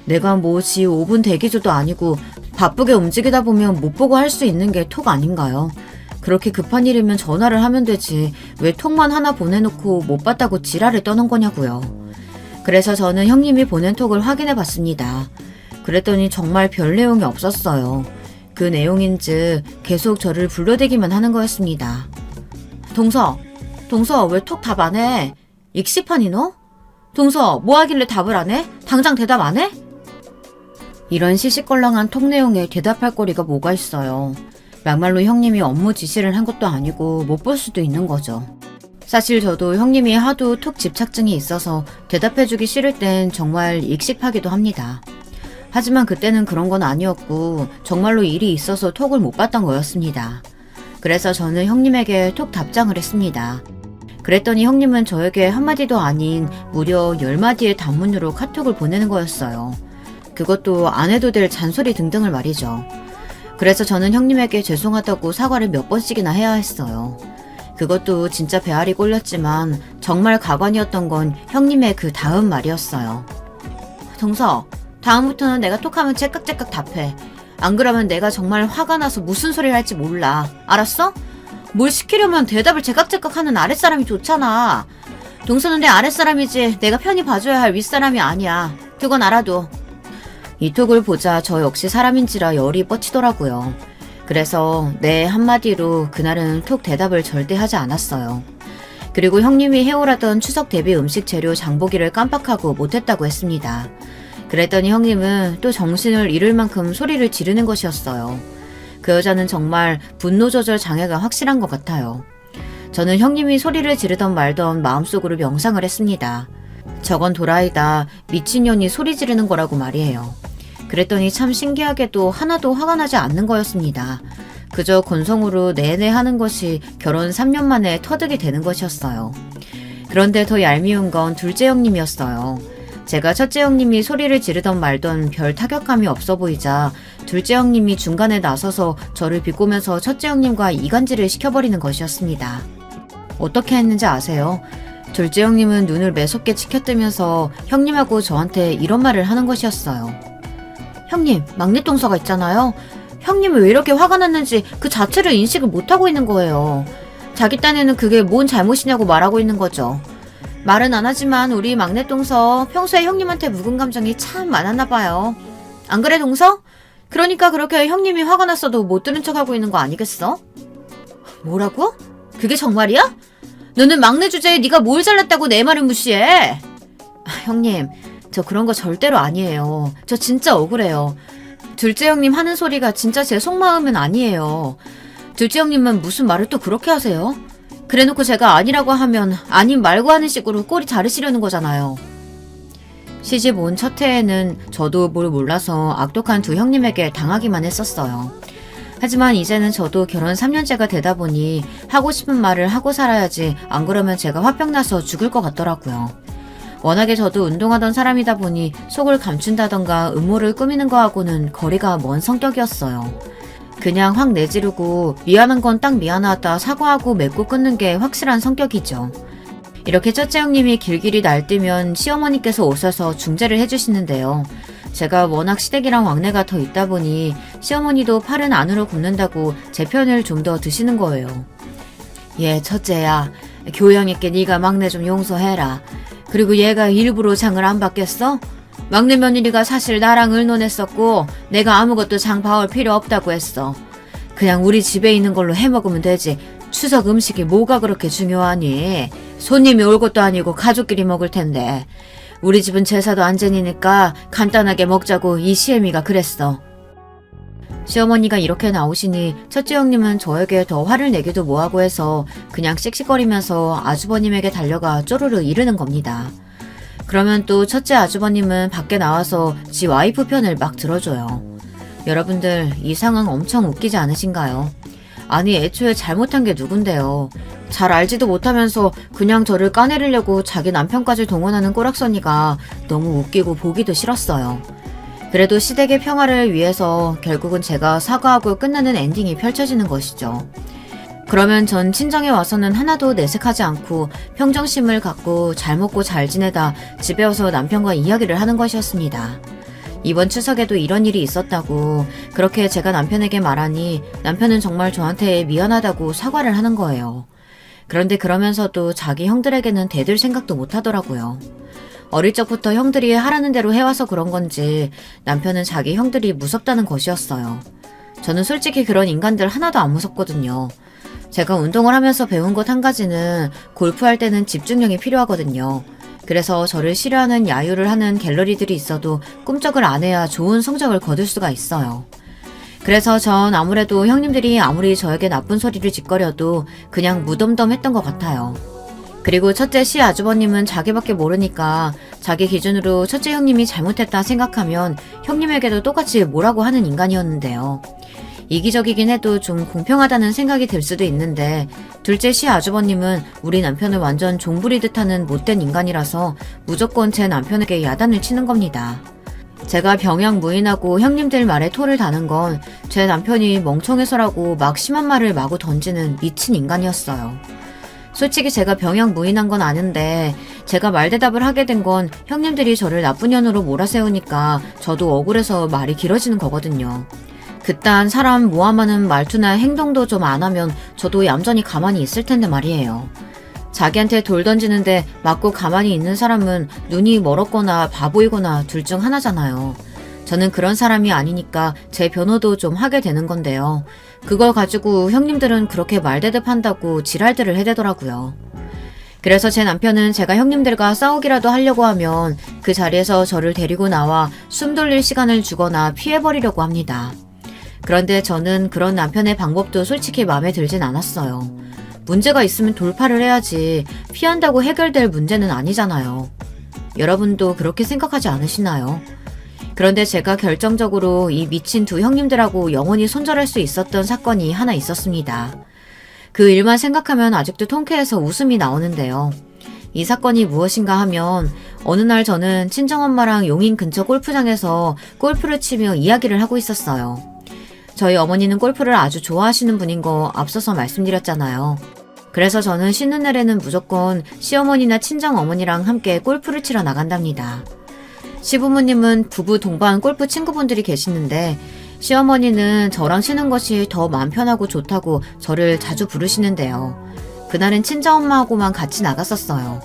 내가 뭐 지 5분 대기조도 아니고 바쁘게 움직이다 보면 못 보고 할 수 있는 게 톡 아닌가요? 그렇게 급한 일이면 전화를 하면 되지 왜 톡만 하나 보내놓고 못 봤다고 지랄을 떠는 거냐고요. 그래서 저는 형님이 보낸 톡을 확인해 봤습니다. 그랬더니 정말 별 내용이 없었어요. 그 내용인즉 계속 저를 불러대기만 하는 거였습니다. 동서 왜 톡 답 안 해? 익시파니 너? 동서 뭐 하길래 답을 안 해? 당장 대답 안 해? 이런 시시껄렁한 톡 내용에 대답할 거리가 뭐가 있어요. 막말로 형님이 업무 지시를 한 것도 아니고 못 볼 수도 있는 거죠. 사실 저도 형님이 하도 톡 집착증이 있어서 대답해주기 싫을 땐 정말 익십하기도 합니다. 하지만 그때는 그런 건 아니었고 정말로 일이 있어서 톡을 못 봤던 거였습니다. 그래서 저는 형님에게 톡 답장을 했습니다. 그랬더니 형님은 저에게 한마디도 아닌 무려 10마디의 단문으로 카톡을 보내는 거였어요. 그것도 안 해도 될 잔소리 등등을 말이죠. 그래서 저는 형님에게 죄송하다고 사과를 몇 번씩이나 해야 했어요. 그것도 진짜 배알이 꼴렸지만 정말 가관이었던 건 형님의 그 다음 말이었어요. 동서, 다음부터는 내가 톡하면 째깍째깍 답해. 안 그러면 내가 정말 화가 나서 무슨 소리를 할지 몰라. 알았어? 뭘 시키려면 대답을 제깍제깍 하는 아랫사람이 좋잖아. 동서는 내 아랫사람이지 내가 편히 봐줘야 할 윗사람이 아니야. 그건 알아둬. 이 톡을 보자 저 역시 사람인지라 열이 뻗치더라고요. 그래서 네 한마디로 그날은 톡 대답을 절대 하지 않았어요. 그리고 형님이 해오라던 추석 대비 음식 재료 장보기를 깜빡하고 못했다고 했습니다. 그랬더니 형님은 또 정신을 잃을 만큼 소리를 지르는 것이었어요. 그 여자는 정말 분노 조절 장애가 확실한 것 같아요. 저는 형님이 소리를 지르던 말던 마음속으로 명상을 했습니다. 저건 도라이다. 미친년이 소리 지르는 거라고 말이에요. 그랬더니 참 신기하게도 하나도 화가 나지 않는 거였습니다. 그저 건성으로 내내 하는 것이 결혼 3년 만에 터득이 되는 것이었어요. 그런데 더 얄미운 건 둘째 형님이었어요. 제가 첫째 형님이 소리를 지르던 말던 별 타격감이 없어 보이자 둘째 형님이 중간에 나서서 저를 비꼬면서 첫째 형님과 이간질을 시켜버리는 것이었습니다. 어떻게 했는지 아세요? 둘째 형님은 눈을 매섭게 치켜뜨면서 형님하고 저한테 이런 말을 하는 것이었어요. 형님, 막내 동서가 있잖아요. 형님이 왜 이렇게 화가 났는지 그 자체를 인식을 못하고 있는 거예요. 자기 딴에는 그게 뭔 잘못이냐고 말하고 있는 거죠. 말은 안 하지만 우리 막내 동서 평소에 형님한테 묵은 감정이 참 많았나 봐요. 안 그래 동서? 그러니까 그렇게 형님이 화가 났어도 못 들은 척하고 있는 거 아니겠어? 뭐라고? 그게 정말이야? 너는 막내 주제에 네가 뭘 잘났다고 내 말을 무시해? 형님, 저 그런 거 절대로 아니에요. 저 진짜 억울해요. 둘째 형님 하는 소리가 진짜 제 속마음은 아니에요. 둘째 형님은 무슨 말을 또 그렇게 하세요? 그래놓고 제가 아니라고 하면 아님 말고 하는 식으로 꼬리 자르시려는 거잖아요. 시집 온 첫 해에는 저도 뭘 몰라서 악독한 두 형님에게 당하기만 했었어요. 하지만 이제는 저도 결혼 3년째가 되다 보니 하고 싶은 말을 하고 살아야지 안 그러면 제가 화병나서 죽을 것 같더라고요. 워낙에 저도 운동하던 사람이다 보니 속을 감춘다던가 음모를 꾸미는 거하고는 거리가 먼 성격이었어요. 그냥 확 내지르고 미안한 건 딱 미안하다 사과하고 맺고 끊는 게 확실한 성격이죠. 이렇게 첫째 형님이 길길이 날뛰면 시어머니께서 오셔서 중재를 해주시는데요. 제가 워낙 시댁이랑 왕래가 더 있다 보니 시어머니도 팔은 안으로 굽는다고 제 편을 좀 더 드시는 거예요. 얘 첫째야, 교양 있게 네가 막내 좀 용서해라. 그리고 얘가 일부러 장을 안 받겠어? 막내 며느리가 사실 나랑 의논했었고 내가 아무것도 장 봐올 필요 없다고 했어. 그냥 우리 집에 있는 걸로 해먹으면 되지. 추석 음식이 뭐가 그렇게 중요하니? 손님이 올 것도 아니고 가족끼리 먹을 텐데. 우리 집은 제사도 안 지니니까 간단하게 먹자고 이 시애미가 그랬어. 시어머니가 이렇게 나오시니 첫째 형님은 저에게 더 화를 내기도 뭐하고 해서 그냥 씩씩거리면서 아주버님에게 달려가 쪼르르 이르는 겁니다. 그러면 또 첫째 아주버님은 밖에 나와서 지 와이프 편을 막 들어줘요. 여러분들 이 상황 엄청 웃기지 않으신가요? 아니 애초에 잘못한 게 누군데요. 잘 알지도 못하면서 그냥 저를 까내리려고 자기 남편까지 동원하는 꼬락서니가 너무 웃기고 보기도 싫었어요. 그래도 시댁의 평화를 위해서 결국은 제가 사과하고 끝나는 엔딩이 펼쳐지는 것이죠. 그러면 전 친정에 와서는 하나도 내색하지 않고 평정심을 갖고 잘 먹고 잘 지내다 집에 와서 남편과 이야기를 하는 것이었습니다. 이번 추석에도 이런 일이 있었다고 그렇게 제가 남편에게 말하니 남편은 정말 저한테 미안하다고 사과를 하는 거예요. 그런데 그러면서도 자기 형들에게는 대들 생각도 못 하더라고요. 어릴 적부터 형들이 하라는 대로 해와서 그런 건지 남편은 자기 형들이 무섭다는 것이었어요. 저는 솔직히 그런 인간들 하나도 안 무섭거든요. 제가 운동을 하면서 배운 것 한 가지는 골프할 때는 집중력이 필요하거든요. 그래서 저를 싫어하는 야유를 하는 갤러리들이 있어도 꿈쩍을 안 해야 좋은 성적을 거둘 수가 있어요. 그래서 전 아무래도 형님들이 아무리 저에게 나쁜 소리를 짓거려도 그냥 무덤덤했던 것 같아요. 그리고 첫째 시 아주버님은 자기밖에 모르니까 자기 기준으로 첫째 형님이 잘못했다 생각하면 형님에게도 똑같이 뭐라고 하는 인간이었는데요. 이기적이긴 해도 좀 공평하다는 생각이 들 수도 있는데 둘째 시아주버님은 우리 남편을 완전 종부리듯 하는 못된 인간이라서 무조건 제 남편에게 야단을 치는 겁니다. 제가 병양무인하고 형님들 말에 토를 다는 건 제 남편이 멍청해서라고 막 심한 말을 마구 던지는 미친 인간이었어요. 솔직히 제가 병양무인한 건 아는데 제가 말대답을 하게 된 건 형님들이 저를 나쁜 년으로 몰아세우니까 저도 억울해서 말이 길어지는 거거든요. 그딴 사람 모함하는 말투나 행동도 좀 안 하면 저도 얌전히 가만히 있을 텐데 말이에요. 자기한테 돌 던지는데 맞고 가만히 있는 사람은 눈이 멀었거나 바보이거나 둘 중 하나잖아요. 저는 그런 사람이 아니니까 제 변호도 좀 하게 되는 건데요. 그걸 가지고 형님들은 그렇게 말대답한다고 지랄들을 해대더라고요. 그래서 제 남편은 제가 형님들과 싸우기라도 하려고 하면 그 자리에서 저를 데리고 나와 숨 돌릴 시간을 주거나 피해버리려고 합니다. 그런데 저는 그런 남편의 방법도 솔직히 마음에 들진 않았어요. 문제가 있으면 돌파를 해야지 피한다고 해결될 문제는 아니잖아요. 여러분도 그렇게 생각하지 않으시나요? 그런데 제가 결정적으로 이 미친 두 형님들하고 영원히 손절할 수 있었던 사건이 하나 있었습니다. 그 일만 생각하면 아직도 통쾌해서 웃음이 나오는데요. 이 사건이 무엇인가 하면 어느 날 저는 친정엄마랑 용인 근처 골프장에서 골프를 치며 이야기를 하고 있었어요. 저희 어머니는 골프를 아주 좋아하시는 분인 거 앞서서 말씀드렸잖아요. 그래서 저는 쉬는 날에는 무조건 시어머니나 친정어머니랑 함께 골프를 치러 나간답니다. 시부모님은 부부 동반 골프 친구분들이 계시는데 시어머니는 저랑 쉬는 것이 더 마음 편하고 좋다고 저를 자주 부르시는데요. 그날은 친정엄마하고만 같이 나갔었어요.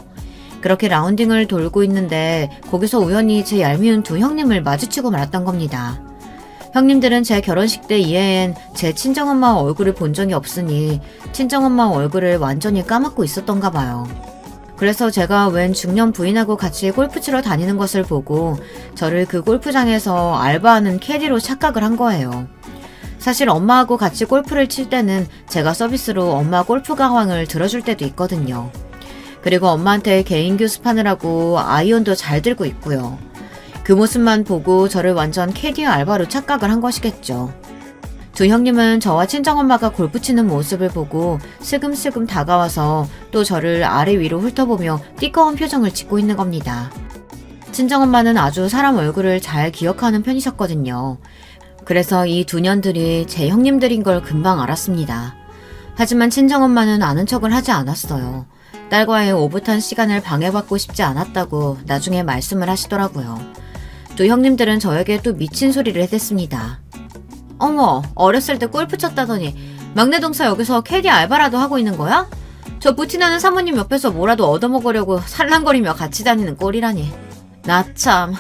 그렇게 라운딩을 돌고 있는데 거기서 우연히 제 얄미운 두 형님을 마주치고 말았던 겁니다. 형님들은 제 결혼식 때 이외엔 제 친정엄마 얼굴을 본 적이 없으니 친정엄마 얼굴을 완전히 까먹고 있었던가 봐요. 그래서 제가 웬 중년 부인하고 같이 골프 치러 다니는 것을 보고 저를 그 골프장에서 알바하는 캐디로 착각을 한 거예요. 사실 엄마하고 같이 골프를 칠 때는 제가 서비스로 엄마 골프 가황을 들어줄 때도 있거든요. 그리고 엄마한테 개인 교습하느라고 아이언도 잘 들고 있고요. 그 모습만 보고 저를 완전 캐디 알바로 착각을 한 것이겠죠. 두 형님은 저와 친정엄마가 골프 치는 모습을 보고 슬금슬금 다가와서 또 저를 아래 위로 훑어보며 띠꺼운 표정을 짓고 있는 겁니다. 친정엄마는 아주 사람 얼굴을 잘 기억하는 편이셨거든요. 그래서 이 두 년들이 제 형님들인 걸 금방 알았습니다. 하지만 친정엄마는 아는 척을 하지 않았어요. 딸과의 오붓한 시간을 방해받고 싶지 않았다고 나중에 말씀을 하시더라고요. 두 형님들은 저에게 또 미친 소리를 해댔습니다. 어머, 어렸을 때 골프 쳤다더니 막내 동사 여기서 캐디 알바라도 하고 있는 거야? 저 부티나는 사모님 옆에서 뭐라도 얻어먹으려고 살랑거리며 같이 다니는 꼴이라니. 나 참,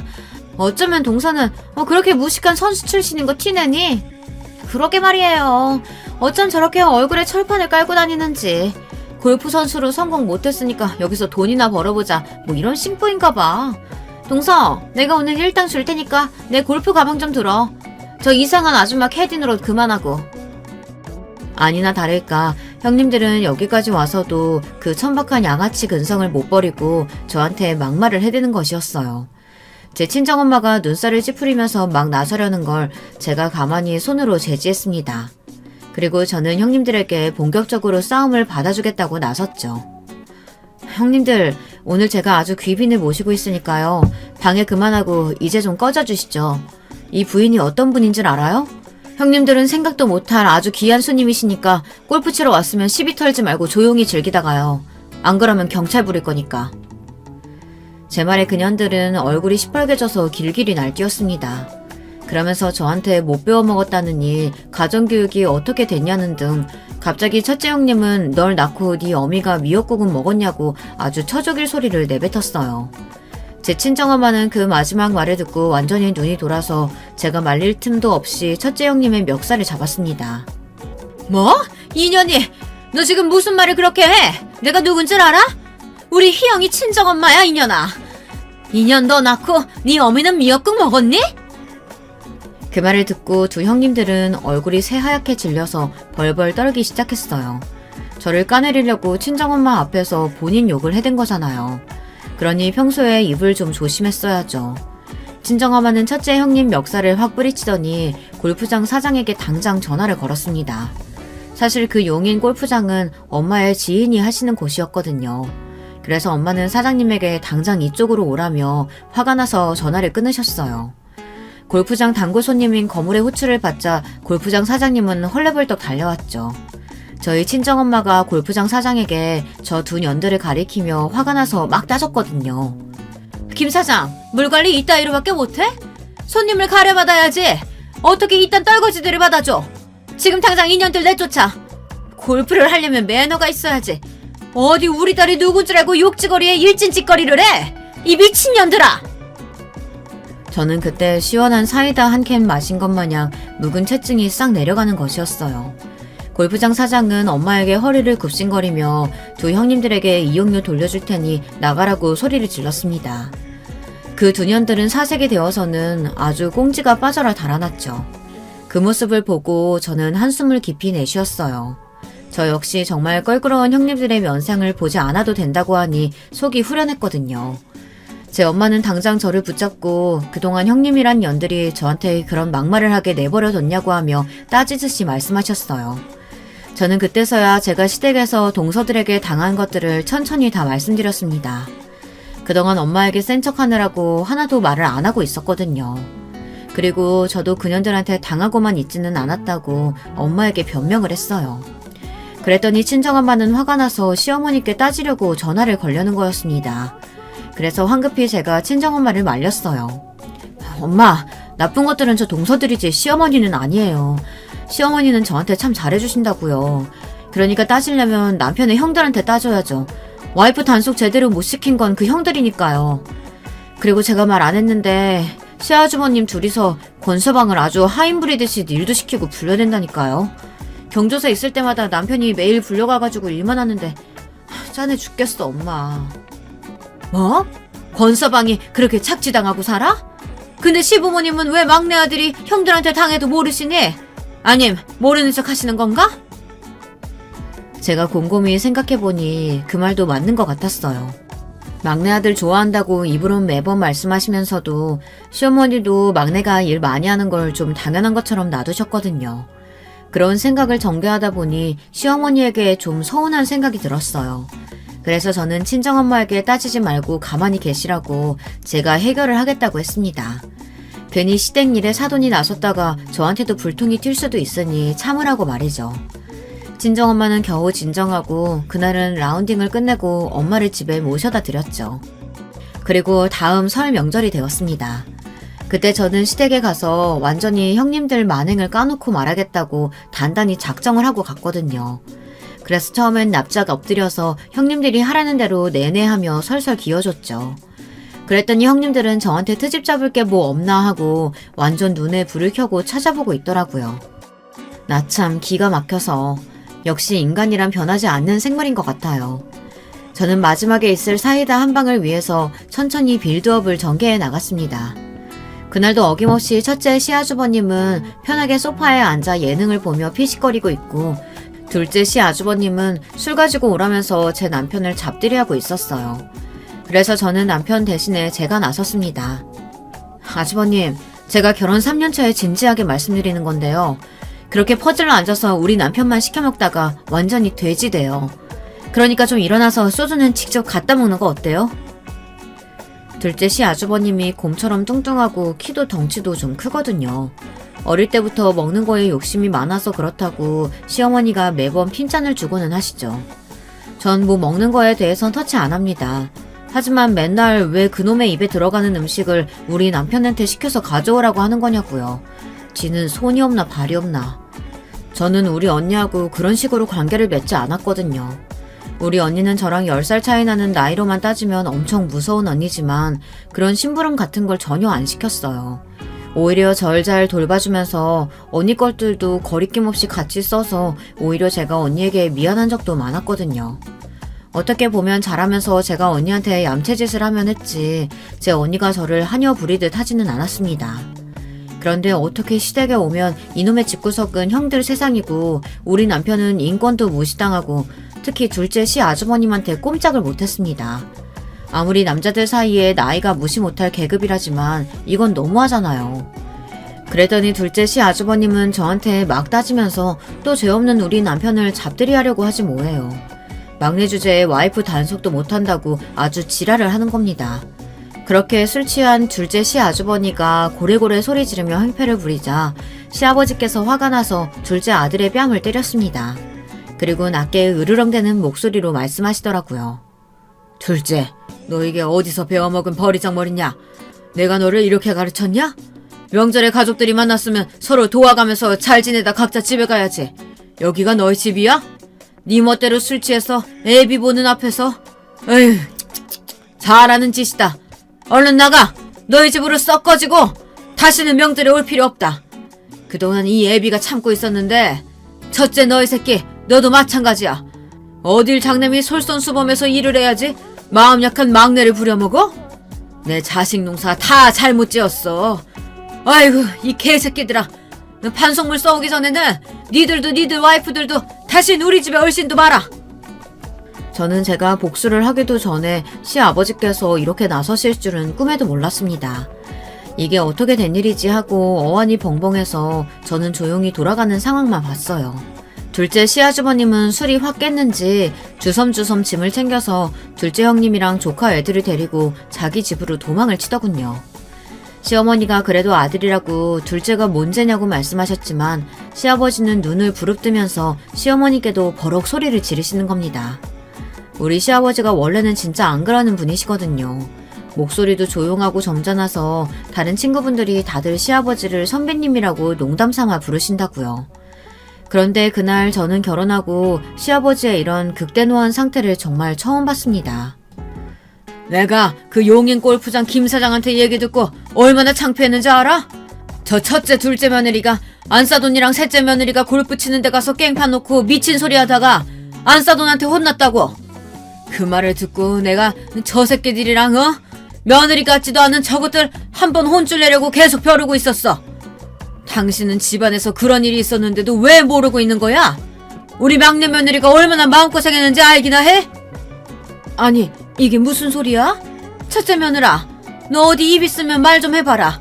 어쩌면 동사는 그렇게 무식한 선수 출신인 거 티내니? 그러게 말이에요. 어쩜 저렇게 얼굴에 철판을 깔고 다니는지. 골프 선수로 성공 못했으니까 여기서 돈이나 벌어보자 뭐 이런 심보인가 봐. 동서, 내가 오늘 일당 줄 테니까 내 골프 가방 좀 들어. 저 이상한 아줌마 캐디 노릇 그만하고. 아니나 다를까 형님들은 여기까지 와서도 그 천박한 양아치 근성을 못 버리고 저한테 막말을 해대는 것이었어요. 제 친정엄마가 눈살을 찌푸리면서 막 나서려는 걸 제가 가만히 손으로 제지했습니다. 그리고 저는 형님들에게 본격적으로 싸움을 받아주겠다고 나섰죠. 형님들, 오늘 제가 아주 귀빈을 모시고 있으니까요. 방해 그만하고 이제 좀 꺼져주시죠. 이 부인이 어떤 분인 줄 알아요? 형님들은 생각도 못할 아주 귀한 손님이시니까 골프 치러 왔으면 시비 털지 말고 조용히 즐기다가요. 안 그러면 경찰 부를 거니까. 제 말에 그년들은 얼굴이 시뻘개져서 길길이 날뛰었습니다. 그러면서 저한테 못 배워먹었다느니 가정교육이 어떻게 됐냐는 등 갑자기 첫째 형님은 널 낳고 네 어미가 미역국은 먹었냐고 아주 처죽일 소리를 내뱉었어요. 제 친정엄마는 그 마지막 말을 듣고 완전히 눈이 돌아서 제가 말릴 틈도 없이 첫째 형님의 멱살을 잡았습니다. 뭐? 이년이! 너 지금 무슨 말을 그렇게 해? 내가 누군 줄 알아? 우리 희영이 친정엄마야, 이년아. 이년 너 낳고 네 어미는 미역국 먹었니? 그 말을 듣고 두 형님들은 얼굴이 새하얗게 질려서 벌벌 떨기 시작했어요. 저를 까내리려고 친정엄마 앞에서 본인 욕을 해댄 거잖아요. 그러니 평소에 입을 좀 조심했어야죠. 친정엄마는 첫째 형님 멱살을 확 뿌리치더니 골프장 사장에게 당장 전화를 걸었습니다. 사실 그 용인 골프장은 엄마의 지인이 하시는 곳이었거든요. 그래서 엄마는 사장님에게 당장 이쪽으로 오라며 화가 나서 전화를 끊으셨어요. 골프장 단골 손님인 거물의 호출을 받자 골프장 사장님은 헐레벌떡 달려왔죠. 저희 친정엄마가 골프장 사장에게 저 두 년들을 가리키며 화가 나서 막 따졌거든요. 김 사장, 물관리 이따위로밖에 못해? 손님을 가려받아야지. 어떻게 이딴 떨거지들을 받아줘? 지금 당장 인연들 내쫓아. 골프를 하려면 매너가 있어야지. 어디 우리 딸이 누군 줄 알고 욕지거리에 일진짓거리를 해? 이 미친년들아! 저는 그때 시원한 사이다 한 캔 마신 것 마냥 묵은 체증이 싹 내려가는 것이었어요. 골프장 사장은 엄마에게 허리를 굽신거리며 두 형님들에게 이용료 돌려줄 테니 나가라고 소리를 질렀습니다. 그 두 년들은 사색이 되어서는 아주 꽁지가 빠져라 달아났죠. 그 모습을 보고 저는 한숨을 깊이 내쉬었어요. 저 역시 정말 껄끄러운 형님들의 면상을 보지 않아도 된다고 하니 속이 후련했거든요. 제 엄마는 당장 저를 붙잡고 그동안 형님이란 년들이 저한테 그런 막말을 하게 내버려뒀냐고 하며 따지듯이 말씀하셨어요. 저는 그때서야 제가 시댁에서 동서들에게 당한 것들을 천천히 다 말씀드렸습니다. 그동안 엄마에게 센 척하느라고 하나도 말을 안 하고 있었거든요. 그리고 저도 그년들한테 당하고만 있지는 않았다고 엄마에게 변명을 했어요. 그랬더니 친정엄마는 화가 나서 시어머니께 따지려고 전화를 걸려는 거였습니다. 그래서 황급히 제가 친정엄마를 말렸어요. 엄마, 나쁜 것들은 저 동서들이지 시어머니는 아니에요. 시어머니는 저한테 참 잘해주신다고요. 그러니까 따지려면 남편의 형들한테 따져야죠. 와이프 단속 제대로 못 시킨 건 그 형들이니까요. 그리고 제가 말 안 했는데 시아주버님 둘이서 권서방을 아주 하인 부리듯이 일도 시키고 불려댄다니까요. 경조사 있을 때마다 남편이 매일 불려가가지고 일만 하는데 짠해 죽겠어 엄마. 뭐? 권서방이 그렇게 착취당하고 살아? 근데 시부모님은 왜 막내 아들이 형들한테 당해도 모르시니? 아님 모르는 척 하시는 건가? 제가 곰곰이 생각해보니 그 말도 맞는 것 같았어요. 막내 아들 좋아한다고 입으론 매번 말씀하시면서도 시어머니도 막내가 일 많이 하는 걸 좀 당연한 것처럼 놔두셨거든요. 그런 생각을 전개하다 보니 시어머니에게 좀 서운한 생각이 들었어요. 그래서 저는 친정엄마에게 따지지 말고 가만히 계시라고 제가 해결을 하겠다고 했습니다. 괜히 시댁 일에 사돈이 나섰다가 저한테도 불통이 튈 수도 있으니 참으라고 말이죠. 친정엄마는 겨우 진정하고 그날은 라운딩을 끝내고 엄마를 집에 모셔다 드렸죠. 그리고 다음 설 명절이 되었습니다. 그때 저는 시댁에 가서 완전히 형님들 만행을 까놓고 말하겠다고 단단히 작정을 하고 갔거든요. 그래서 처음엔 납작 엎드려서 형님들이 하라는 대로 내내 하며 설설 기어줬죠. 그랬더니 형님들은 저한테 트집 잡을 게 뭐 없나 하고 완전 눈에 불을 켜고 찾아보고 있더라고요. 나 참 기가 막혀서 역시 인간이란 변하지 않는 생물인 것 같아요. 저는 마지막에 있을 사이다 한 방을 위해서 천천히 빌드업을 전개해 나갔습니다. 그날도 어김없이 첫째 시아주버님은 편하게 소파에 앉아 예능을 보며 피식거리고 있고 둘째 시아주버님은 술 가지고 오라면서 제 남편을 잡들이하고 있었어요. 그래서 저는 남편 대신에 제가 나섰습니다. 아주버님, 제가 결혼 3년차에 진지하게 말씀드리는 건데요. 그렇게 퍼즐로 앉아서 우리 남편만 시켜먹다가 완전히 돼지 돼요. 그러니까 좀 일어나서 소주는 직접 갖다 먹는 거 어때요? 둘째 시 아주버님이 곰처럼 뚱뚱하고 키도 덩치도 좀 크거든요. 어릴 때부터 먹는 거에 욕심이 많아서 그렇다고 시어머니가 매번 핀잔을 주고는 하시죠. 전 뭐 먹는 거에 대해선 터치 안 합니다. 하지만 맨날 왜 그놈의 입에 들어가는 음식을 우리 남편한테 시켜서 가져오라고 하는 거냐고요. 지는 손이 없나 발이 없나. 저는 우리 언니하고 그런 식으로 관계를 맺지 않았거든요. 우리 언니는 저랑 10살 차이 나는 나이로만 따지면 엄청 무서운 언니지만 그런 심부름 같은 걸 전혀 안 시켰어요. 오히려 절 잘 돌봐주면서 언니 것들도 거리낌 없이 같이 써서 오히려 제가 언니에게 미안한 적도 많았거든요. 어떻게 보면 잘하면서 제가 언니한테 얌체짓을 하면 했지 제 언니가 저를 하녀 부리듯 하지는 않았습니다. 그런데 어떻게 시댁에 오면 이놈의 집구석은 형들 세상이고 우리 남편은 인권도 무시당하고 특히 둘째 시 아주버님한테 꼼짝을 못했습니다. 아무리 남자들 사이에 나이가 무시 못할 계급이라지만 이건 너무하잖아요. 그랬더니 둘째 시아주버님은 저한테 막 따지면서 또 죄 없는 우리 남편을 잡들이 하려고 하지 뭐예요. 막내 주제에 와이프 단속도 못한다고 아주 지랄을 하는 겁니다. 그렇게 술 취한 둘째 시아주버니가 고래고래 소리 지르며 행패를 부리자 시아버지께서 화가 나서 둘째 아들의 뺨을 때렸습니다. 그리고 낮게 으르렁대는 목소리로 말씀하시더라고요. 둘째, 너 이게 어디서 배워먹은 버리장머리냐? 내가 너를 이렇게 가르쳤냐? 명절에 가족들이 만났으면 서로 도와가면서 잘 지내다 각자 집에 가야지. 여기가 너희 집이야? 네 멋대로 술 취해서 애비 보는 앞에서. 에휴, 잘하는 짓이다. 얼른 나가. 너희 집으로 썩 꺼지고 다시는 명절에 올 필요 없다. 그동안 이 애비가 참고 있었는데 첫째 너희 새끼 너도 마찬가지야. 어딜 장남이 솔선수범해서 일을 해야지 마음 약한 막내를 부려먹어? 내 자식 농사 다 잘못 지었어. 아이고 이 개새끼들아. 판송물 써오기 전에는 니들도 니들 와이프들도 다시 우리 집에 얼씬도 마라. 저는 제가 복수를 하기도 전에 시아버지께서 이렇게 나서실 줄은 꿈에도 몰랐습니다. 이게 어떻게 된 일이지 하고 어안이 벙벙해서 저는 조용히 돌아가는 상황만 봤어요. 둘째 시아주버님은 술이 확 깼는지 주섬주섬 짐을 챙겨서 둘째 형님이랑 조카 애들을 데리고 자기 집으로 도망을 치더군요. 시어머니가 그래도 아들이라고 둘째가 뭔 죄냐고 말씀하셨지만 시아버지는 눈을 부릅뜨면서 시어머니께도 버럭 소리를 지르시는 겁니다. 우리 시아버지가 원래는 진짜 안 그러는 분이시거든요. 목소리도 조용하고 점잖아서 다른 친구분들이 다들 시아버지를 선배님이라고 농담삼아 부르신다고요. 그런데 그날 저는 결혼하고 시아버지의 이런 극대노한 상태를 정말 처음 봤습니다. 내가 그 용인 골프장 김 사장한테 얘기 듣고 얼마나 창피했는지 알아? 저 첫째 둘째 며느리가 안싸돈이랑 셋째 며느리가 골프 치는 데 가서 깽판 놓고 미친 소리 하다가 안싸돈한테 혼났다고. 그 말을 듣고 내가 저 새끼들이랑 며느리 같지도 않은 저것들 한번 혼쭐 내려고 계속 벼르고 있었어. 당신은 집안에서 그런 일이 있었는데도 왜 모르고 있는 거야? 우리 막내 며느리가 얼마나 마음고생했는지 알기나 해? 아니 이게 무슨 소리야? 첫째 며느라, 너 어디 입 있으면 말 좀 해봐라.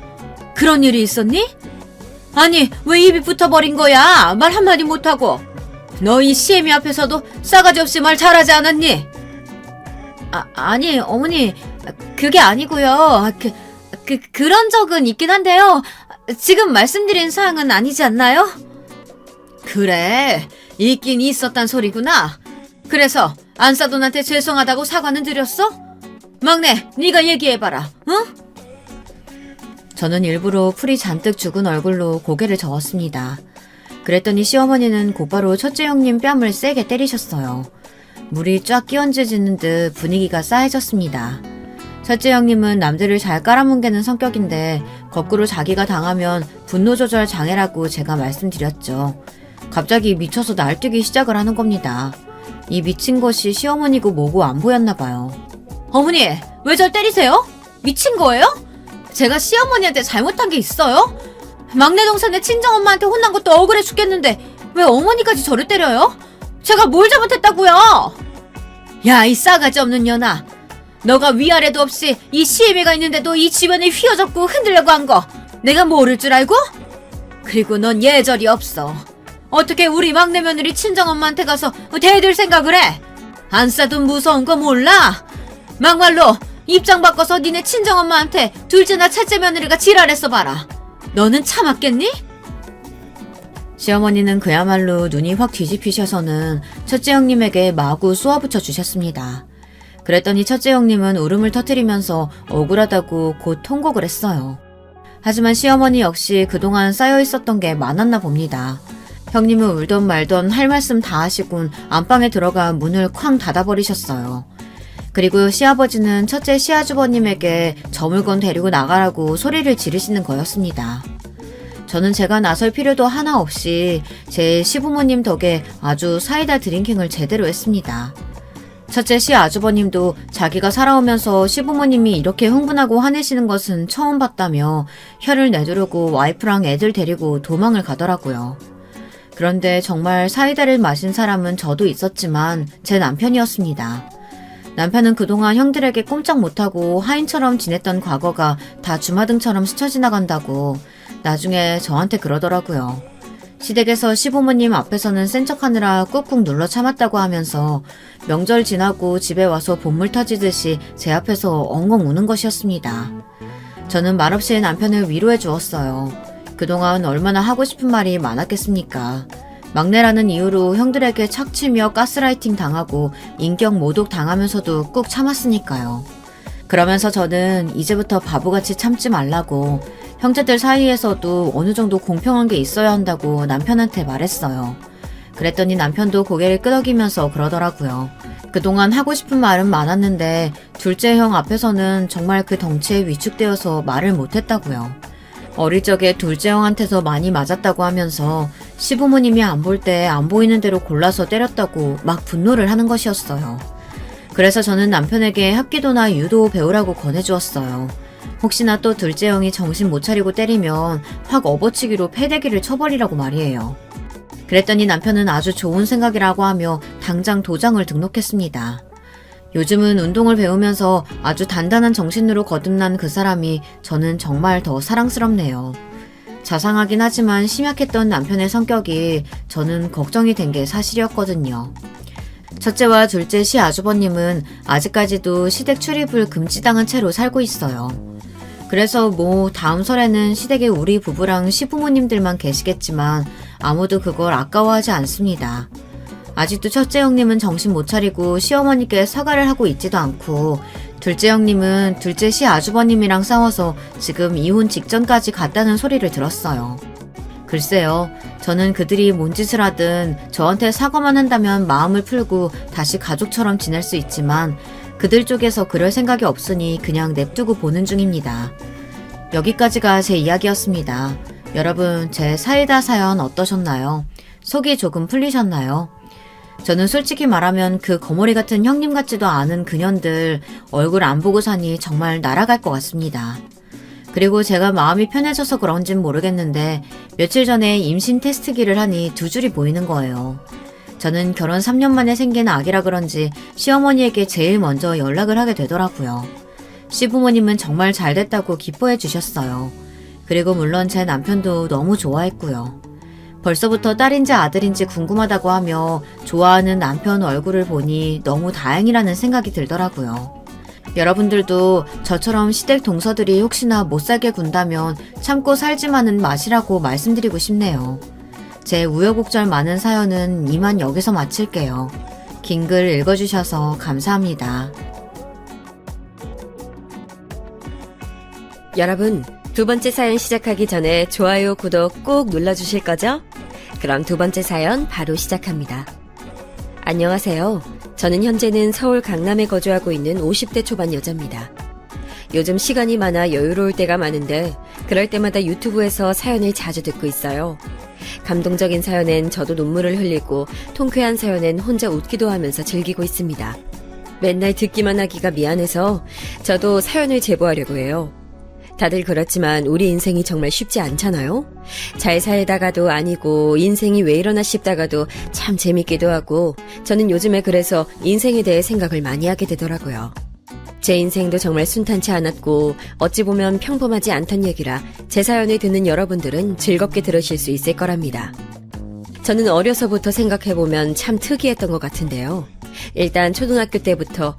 그런 일이 있었니? 아니 왜 입이 붙어버린 거야? 말 한마디 못하고. 너 이 시애미 앞에서도 싸가지 없이 말 잘하지 않았니? 아니 어머니 그게 아니고요. 그런 적은 있긴 한데요. 지금 말씀드린 사항은 아니지 않나요? 그래 있긴 있었단 소리구나. 그래서 안싸돈한테 죄송하다고 사과는 드렸어? 막내 네가 얘기해봐라. 응? 저는 일부러 풀이 잔뜩 죽은 얼굴로 고개를 저었습니다. 그랬더니 시어머니는 곧바로 첫째 형님 뺨을 세게 때리셨어요. 물이 쫙 끼얹어지는 듯 분위기가 싸해졌습니다. 첫째 형님은 남들을 잘 깔아뭉개는 성격인데 거꾸로 자기가 당하면 분노조절 장애라고 제가 말씀드렸죠. 갑자기 미쳐서 날뛰기 시작을 하는 겁니다. 이 미친 것이 시어머니고 뭐고 안 보였나 봐요. 어머니 왜 절 때리세요? 미친 거예요? 제가 시어머니한테 잘못한 게 있어요? 막내 동생의 친정엄마한테 혼난 것도 억울해 죽겠는데 왜 어머니까지 저를 때려요? 제가 뭘 잘못했다고요? 야 이 싸가지 없는 년아, 너가 위아래도 없이 이 시애미가 있는데도 이 집안을 휘어잡고 흔들려고 한 거 내가 모를 줄 알고? 그리고 넌 예절이 없어. 어떻게 우리 막내 며느리 친정엄마한테 가서 대들 생각을 해? 안싸돈 무서운 거 몰라? 막말로 입장 바꿔서 니네 친정엄마한테 둘째나 셋째 며느리가 지랄했어 봐라. 너는 참았겠니? 시어머니는 그야말로 눈이 확 뒤집히셔서는 첫째 형님에게 마구 쏘아붙여 주셨습니다. 그랬더니 첫째 형님은 울음을 터뜨리면서 억울하다고 곧 통곡을 했어요. 하지만 시어머니 역시 그동안 쌓여있었던 게 많았나 봅니다. 형님은 울던 말던 할 말씀 다 하시곤 안방에 들어가 문을 쾅 닫아버리셨어요. 그리고 시아버지는 첫째 시아주버님에게 저 물건 데리고 나가라고 소리를 지르시는 거였습니다. 저는 제가 나설 필요도 하나 없이 제 시부모님 덕에 아주 사이다 드링킹을 제대로 했습니다. 첫째 시아주버님도 자기가 살아오면서 시부모님이 이렇게 흥분하고 화내시는 것은 처음 봤다며 혀를 내두르고 와이프랑 애들 데리고 도망을 가더라고요. 그런데 정말 사이다를 마신 사람은 저도 있었지만 제 남편이었습니다. 남편은 그동안 형들에게 꼼짝 못하고 하인처럼 지냈던 과거가 다 주마등처럼 스쳐 지나간다고 나중에 저한테 그러더라고요. 시댁에서 시부모님 앞에서는 센 척하느라 꾹꾹 눌러 참았다고 하면서 명절 지나고 집에 와서 본물 터지듯이 제 앞에서 엉엉 우는 것이었습니다. 저는 말없이 남편을 위로해 주었어요. 그동안 얼마나 하고 싶은 말이 많았겠습니까. 막내라는 이유로 형들에게 착취며 가스라이팅 당하고 인격 모독 당하면서도 꾹 참았으니까요. 그러면서 저는 이제부터 바보같이 참지 말라고, 형제들 사이에서도 어느 정도 공평한 게 있어야 한다고 남편한테 말했어요. 그랬더니 남편도 고개를 끄덕이면서 그러더라고요. 그동안 하고 싶은 말은 많았는데 둘째 형 앞에서는 정말 그 덩치에 위축되어서 말을 못했다고요. 어릴 적에 둘째 형한테서 많이 맞았다고 하면서 시부모님이 안 볼 때 안 보이는 대로 골라서 때렸다고 막 분노를 하는 것이었어요. 그래서 저는 남편에게 합기도나 유도 배우라고 권해주었어요. 혹시나 또 둘째 형이 정신 못 차리고 때리면 확 업어치기로 패대기를 쳐버리라고 말이에요. 그랬더니 남편은 아주 좋은 생각이라고 하며 당장 도장을 등록했습니다. 요즘은 운동을 배우면서 아주 단단한 정신으로 거듭난 그 사람이 저는 정말 더 사랑스럽네요. 자상하긴 하지만 심약했던 남편의 성격이 저는 걱정이 된 게 사실이었거든요. 첫째와 둘째 시아주버님은 아직까지도 시댁 출입을 금지당한 채로 살고 있어요. 그래서 다음 설에는 시댁에 우리 부부랑 시부모님들만 계시겠지만 아무도 그걸 아까워하지 않습니다. 아직도 첫째 형님은 정신 못 차리고 시어머니께 사과를 하고 있지도 않고, 둘째 형님은 둘째 시아주버님이랑 싸워서 지금 이혼 직전까지 갔다는 소리를 들었어요. 글쎄요, 저는 그들이 뭔 짓을 하든 저한테 사과만 한다면 마음을 풀고 다시 가족처럼 지낼 수 있지만 그들 쪽에서 그럴 생각이 없으니 그냥 냅두고 보는 중입니다. 여기까지가 제 이야기였습니다. 여러분, 제 사이다 사연 어떠셨나요? 속이 조금 풀리셨나요? 저는 솔직히 말하면 그 거머리 같은 형님 같지도 않은 그년들 얼굴 안 보고 사니 정말 날아갈 것 같습니다. 그리고 제가 마음이 편해져서 그런진 모르겠는데 며칠 전에 임신 테스트기를 하니 두 줄이 보이는 거예요. 저는 결혼 3년 만에 생긴 아기라 그런지 시어머니에게 제일 먼저 연락을 하게 되더라고요. 시부모님은 정말 잘 됐다고 기뻐해 주셨어요. 그리고 물론 제 남편도 너무 좋아했고요. 벌써부터 딸인지 아들인지 궁금하다고 하며 좋아하는 남편 얼굴을 보니 너무 다행이라는 생각이 들더라고요. 여러분들도 저처럼 시댁 동서들이 혹시나 못살게 군다면 참고 살지만은 마시라고 말씀드리고 싶네요. 제 우여곡절 많은 사연은 이만 여기서 마칠게요. 긴 글 읽어주셔서 감사합니다. 여러분, 두 번째 사연 시작하기 전에 좋아요, 구독 꼭 눌러주실 거죠? 그럼 두 번째 사연 바로 시작합니다. 안녕하세요. 저는 현재는 서울 강남에 거주하고 있는 50대 초반 여자입니다. 요즘 시간이 많아 여유로울 때가 많은데 그럴 때마다 유튜브에서 사연을 자주 듣고 있어요. 감동적인 사연엔 저도 눈물을 흘리고 통쾌한 사연엔 혼자 웃기도 하면서 즐기고 있습니다. 맨날 듣기만 하기가 미안해서 저도 사연을 제보하려고 해요. 다들 그렇지만 우리 인생이 정말 쉽지 않잖아요? 잘 살다가도 아니고 인생이 왜 이러나 싶다가도 참 재밌기도 하고 저는 요즘에 그래서 인생에 대해 생각을 많이 하게 되더라고요. 제 인생도 정말 순탄치 않았고 어찌 보면 평범하지 않던 얘기라 제 사연을 듣는 여러분들은 즐겁게 들으실 수 있을 거랍니다. 저는 어려서부터 생각해보면 참 특이했던 것 같은데요. 일단 초등학교 때부터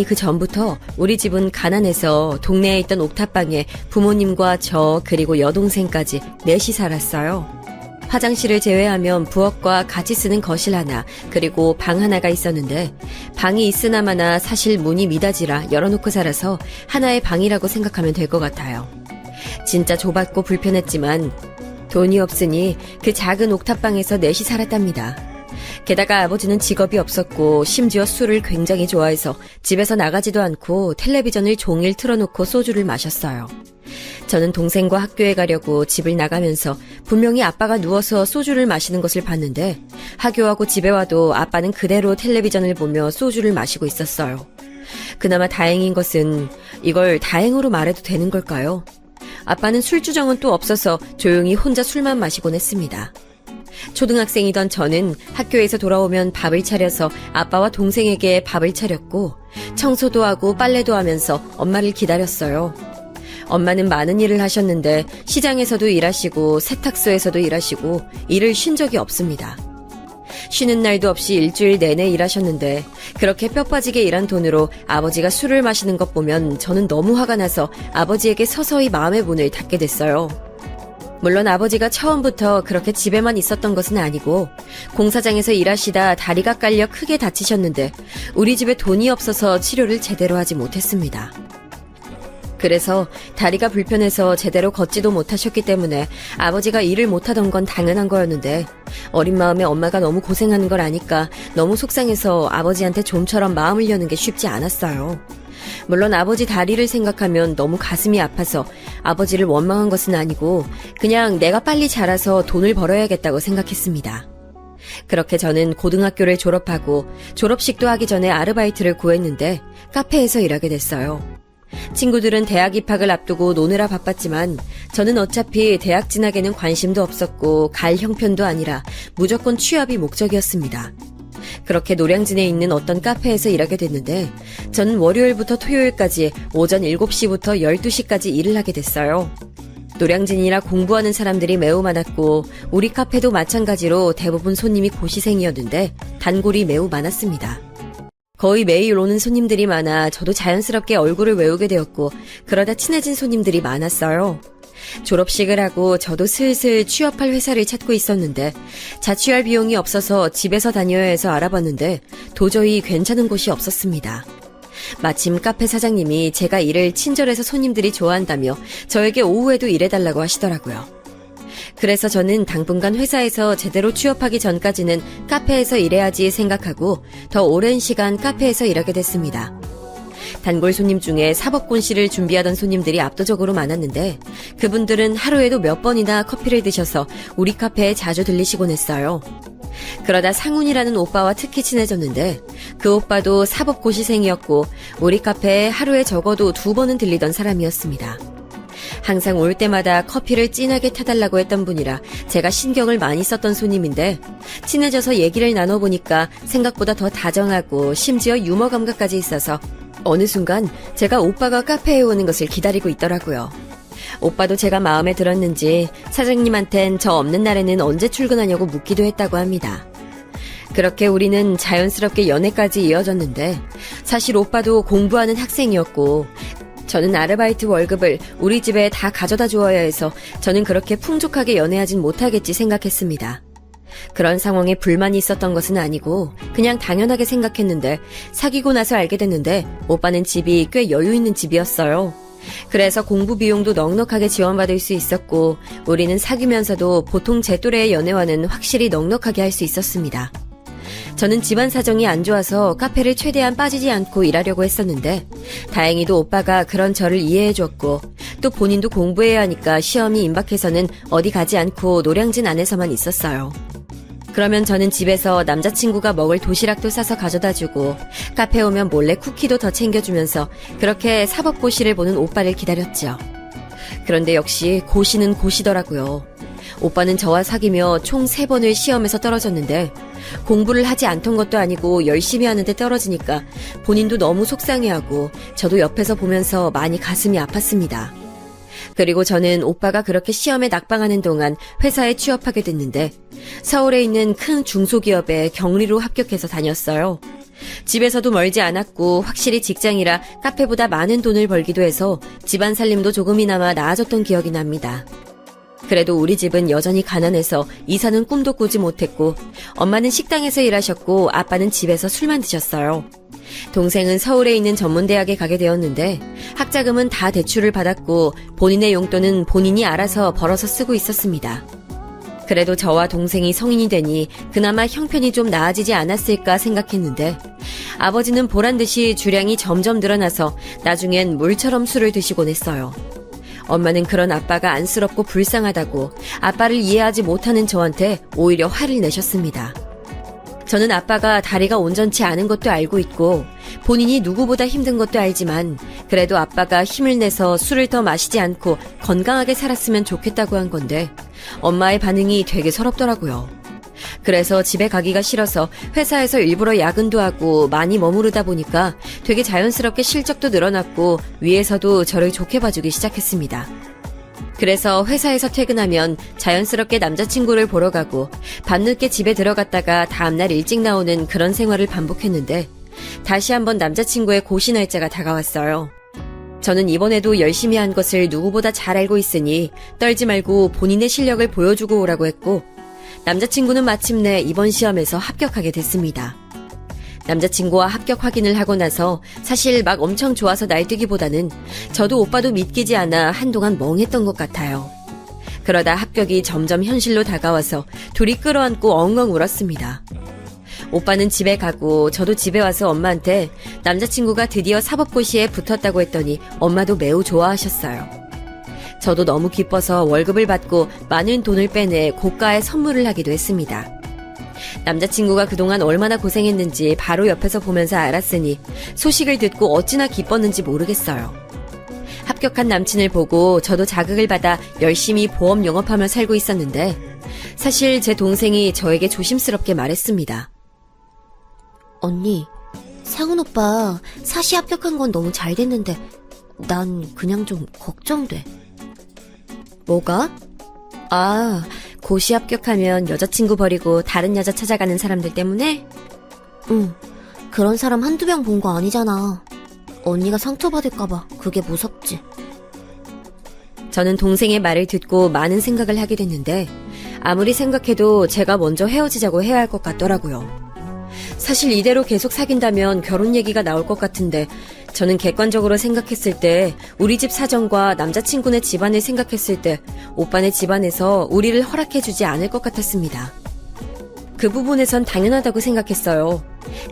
그 전부터 우리 집은 가난해서 동네에 있던 옥탑방에 부모님과 저 그리고 여동생까지 넷이 살았어요. 화장실을 제외하면 부엌과 같이 쓰는 거실 하나 그리고 방 하나가 있었는데 방이 있으나마나 사실 문이 미닫이라 열어놓고 살아서 하나의 방이라고 생각하면 될 것 같아요. 진짜 좁았고 불편했지만 돈이 없으니 그 작은 옥탑방에서 넷이 살았답니다. 게다가 아버지는 직업이 없었고 심지어 술을 굉장히 좋아해서 집에서 나가지도 않고 텔레비전을 종일 틀어놓고 소주를 마셨어요. 저는 동생과 학교에 가려고 집을 나가면서 분명히 아빠가 누워서 소주를 마시는 것을 봤는데 학교하고 집에 와도 아빠는 그대로 텔레비전을 보며 소주를 마시고 있었어요. 그나마 다행인 것은 이걸 다행으로 말해도 되는 걸까요? 아빠는 술주정은 또 없어서 조용히 혼자 술만 마시곤 했습니다. 초등학생이던 저는 학교에서 돌아오면 밥을 차려서 아빠와 동생에게 밥을 차렸고 청소도 하고 빨래도 하면서 엄마를 기다렸어요. 엄마는 많은 일을 하셨는데 시장에서도 일하시고 세탁소에서도 일하시고 일을 쉰 적이 없습니다. 쉬는 날도 없이 일주일 내내 일하셨는데 그렇게 뼈 빠지게 일한 돈으로 아버지가 술을 마시는 것 보면 저는 너무 화가 나서 아버지에게 서서히 마음의 문을 닫게 됐어요. 물론 아버지가 처음부터 그렇게 집에만 있었던 것은 아니고 공사장에서 일하시다 다리가 깔려 크게 다치셨는데 우리 집에 돈이 없어서 치료를 제대로 하지 못했습니다. 그래서 다리가 불편해서 제대로 걷지도 못하셨기 때문에 아버지가 일을 못하던 건 당연한 거였는데 어린 마음에 엄마가 너무 고생하는 걸 아니까 너무 속상해서 아버지한테 좀처럼 마음을 여는 게 쉽지 않았어요. 물론 아버지 다리를 생각하면 너무 가슴이 아파서 아버지를 원망한 것은 아니고 그냥 내가 빨리 자라서 돈을 벌어야겠다고 생각했습니다. 그렇게 저는 고등학교를 졸업하고 졸업식도 하기 전에 아르바이트를 구했는데 카페에서 일하게 됐어요. 친구들은 대학 입학을 앞두고 노느라 바빴지만 저는 어차피 대학 진학에는 관심도 없었고 갈 형편도 아니라 무조건 취업이 목적이었습니다. 그렇게 노량진에 있는 어떤 카페에서 일하게 됐는데 저는 월요일부터 토요일까지 오전 7시부터 12시까지 일을 하게 됐어요. 노량진이라 공부하는 사람들이 매우 많았고 우리 카페도 마찬가지로 대부분 손님이 고시생이었는데 단골이 매우 많았습니다. 거의 매일 오는 손님들이 많아 저도 자연스럽게 얼굴을 외우게 되었고 그러다 친해진 손님들이 많았어요. 졸업식을 하고 저도 슬슬 취업할 회사를 찾고 있었는데 자취할 비용이 없어서 집에서 다녀야 해서 알아봤는데 도저히 괜찮은 곳이 없었습니다. 마침 카페 사장님이 제가 일을 친절해서 손님들이 좋아한다며 저에게 오후에도 일해달라고 하시더라고요. 그래서 저는 당분간 회사에서 제대로 취업하기 전까지는 카페에서 일해야지 생각하고 더 오랜 시간 카페에서 일하게 됐습니다. 단골 손님 중에 사법고시를 준비하던 손님들이 압도적으로 많았는데 그분들은 하루에도 몇 번이나 커피를 드셔서 우리 카페에 자주 들리시곤 했어요. 그러다 상훈이라는 오빠와 특히 친해졌는데 그 오빠도 사법고시생이었고 우리 카페에 하루에 적어도 2번은 들리던 사람이었습니다. 항상 올 때마다 커피를 진하게 타달라고 했던 분이라 제가 신경을 많이 썼던 손님인데 친해져서 얘기를 나눠보니까 생각보다 더 다정하고 심지어 유머 감각까지 있어서 어느 순간 제가 오빠가 카페에 오는 것을 기다리고 있더라고요. 오빠도 제가 마음에 들었는지 사장님한텐 저 없는 날에는 언제 출근하냐고 묻기도 했다고 합니다. 그렇게 우리는 자연스럽게 연애까지 이어졌는데 사실 오빠도 공부하는 학생이었고 저는 아르바이트 월급을 우리 집에 다 가져다 주어야 해서 저는 그렇게 풍족하게 연애하진 못하겠지 생각했습니다. 그런 상황에 불만이 있었던 것은 아니고 그냥 당연하게 생각했는데 사귀고 나서 알게 됐는데 오빠는 집이 꽤 여유 있는 집이었어요. 그래서 공부 비용도 넉넉하게 지원받을 수 있었고 우리는 사귀면서도 보통 제 또래의 연애와는 확실히 넉넉하게 할 수 있었습니다. 저는 집안 사정이 안 좋아서 카페를 최대한 빠지지 않고 일하려고 했었는데 다행히도 오빠가 그런 저를 이해해줬고 또 본인도 공부해야 하니까 시험이 임박해서는 어디 가지 않고 노량진 안에서만 있었어요. 그러면 저는 집에서 남자친구가 먹을 도시락도 싸서 가져다주고 카페 오면 몰래 쿠키도 더 챙겨주면서 그렇게 사법고시를 보는 오빠를 기다렸죠. 그런데 역시 고시는 고시더라고요. 오빠는 저와 사귀며 총 3번을 시험에서 떨어졌는데 공부를 하지 않던 것도 아니고 열심히 하는데 떨어지니까 본인도 너무 속상해하고 저도 옆에서 보면서 많이 가슴이 아팠습니다. 그리고 저는 오빠가 그렇게 시험에 낙방하는 동안 회사에 취업하게 됐는데 서울에 있는 큰 중소기업에 격리로 합격해서 다녔어요. 집에서도 멀지 않았고 확실히 직장이라 카페보다 많은 돈을 벌기도 해서 집안 살림도 조금이나마 나아졌던 기억이 납니다. 그래도 우리 집은 여전히 가난해서 이사는 꿈도 꾸지 못했고 엄마는 식당에서 일하셨고 아빠는 집에서 술만 드셨어요. 동생은 서울에 있는 전문대학에 가게 되었는데 학자금은 다 대출을 받았고 본인의 용돈은 본인이 알아서 벌어서 쓰고 있었습니다. 그래도 저와 동생이 성인이 되니 그나마 형편이 좀 나아지지 않았을까 생각했는데 아버지는 보란듯이 주량이 점점 늘어나서 나중엔 물처럼 술을 드시곤 했어요. 엄마는 그런 아빠가 안쓰럽고 불쌍하다고 아빠를 이해하지 못하는 저한테 오히려 화를 내셨습니다. 저는 아빠가 다리가 온전치 않은 것도 알고 있고 본인이 누구보다 힘든 것도 알지만 그래도 아빠가 힘을 내서 술을 더 마시지 않고 건강하게 살았으면 좋겠다고 한 건데 엄마의 반응이 되게 서럽더라고요. 그래서 집에 가기가 싫어서 회사에서 일부러 야근도 하고 많이 머무르다 보니까 되게 자연스럽게 실적도 늘어났고 위에서도 저를 좋게 봐주기 시작했습니다. 그래서 회사에서 퇴근하면 자연스럽게 남자친구를 보러 가고 밤늦게 집에 들어갔다가 다음날 일찍 나오는 그런 생활을 반복했는데 다시 한번 남자친구의 고시 날짜가 다가왔어요. 저는 이번에도 열심히 한 것을 누구보다 잘 알고 있으니 떨지 말고 본인의 실력을 보여주고 오라고 했고 남자친구는 마침내 이번 시험에서 합격하게 됐습니다. 남자친구와 합격 확인을 하고 나서 사실 막 엄청 좋아서 날뛰기보다는 저도 오빠도 믿기지 않아 한동안 멍했던 것 같아요. 그러다 합격이 점점 현실로 다가와서 둘이 끌어안고 엉엉 울었습니다. 오빠는 집에 가고 저도 집에 와서 엄마한테 남자친구가 드디어 사법고시에 붙었다고 했더니 엄마도 매우 좋아하셨어요. 저도 너무 기뻐서 월급을 받고 많은 돈을 빼내 고가의 선물을 하기도 했습니다. 남자친구가 그동안 얼마나 고생했는지 바로 옆에서 보면서 알았으니 소식을 듣고 어찌나 기뻤는지 모르겠어요. 합격한 남친을 보고 저도 자극을 받아 열심히 보험 영업하며 살고 있었는데 사실 제 동생이 저에게 조심스럽게 말했습니다. 언니, 상훈 오빠 사시 합격한 건 너무 잘 됐는데 난 그냥 좀 걱정돼. 뭐가? 아, 고시 합격하면 여자친구 버리고 다른 여자 찾아가는 사람들 때문에? 응, 그런 사람 한두 명 본 거 아니잖아. 언니가 상처받을까봐 그게 무섭지. 저는 동생의 말을 듣고 많은 생각을 하게 됐는데 아무리 생각해도 제가 먼저 헤어지자고 해야 할 것 같더라고요. 사실 이대로 계속 사귄다면 결혼 얘기가 나올 것 같은데 저는 객관적으로 생각했을 때 우리 집 사정과 남자친구네 집안을 생각했을 때 오빠네 집안에서 우리를 허락해주지 않을 것 같았습니다. 그 부분에선 당연하다고 생각했어요.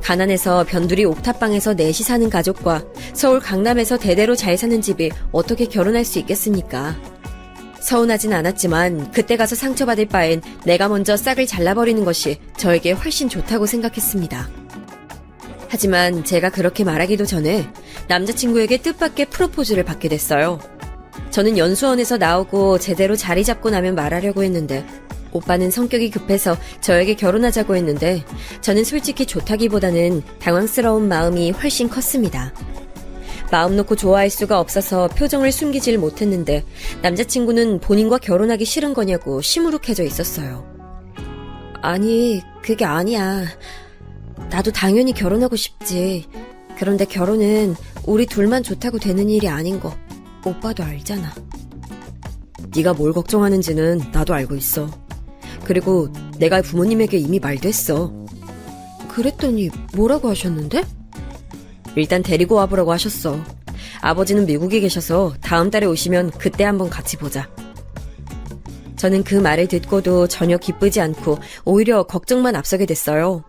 가난해서 변두리 옥탑방에서 넷이 사는 가족과 서울 강남에서 대대로 잘 사는 집이 어떻게 결혼할 수 있겠습니까? 서운하진 않았지만 그때 가서 상처받을 바엔 내가 먼저 싹을 잘라버리는 것이 저에게 훨씬 좋다고 생각했습니다. 하지만 제가 그렇게 말하기도 전에 남자친구에게 뜻밖의 프로포즈를 받게 됐어요. 저는 연수원에서 나오고 제대로 자리 잡고 나면 말하려고 했는데 오빠는 성격이 급해서 저에게 결혼하자고 했는데 저는 솔직히 좋다기보다는 당황스러운 마음이 훨씬 컸습니다. 마음 놓고 좋아할 수가 없어서 표정을 숨기질 못했는데 남자친구는 본인과 결혼하기 싫은 거냐고 시무룩해져 있었어요. 아니, 그게 아니야. 나도 당연히 결혼하고 싶지. 그런데 결혼은 우리 둘만 좋다고 되는 일이 아닌 거 오빠도 알잖아. 네가 뭘 걱정하는지는 나도 알고 있어. 그리고 내가 부모님에게 이미 말도 했어. 그랬더니 뭐라고 하셨는데? 일단 데리고 와보라고 하셨어. 아버지는 미국에 계셔서 다음 달에 오시면 그때 한번 같이 보자. 저는 그 말을 듣고도 전혀 기쁘지 않고 오히려 걱정만 앞서게 됐어요.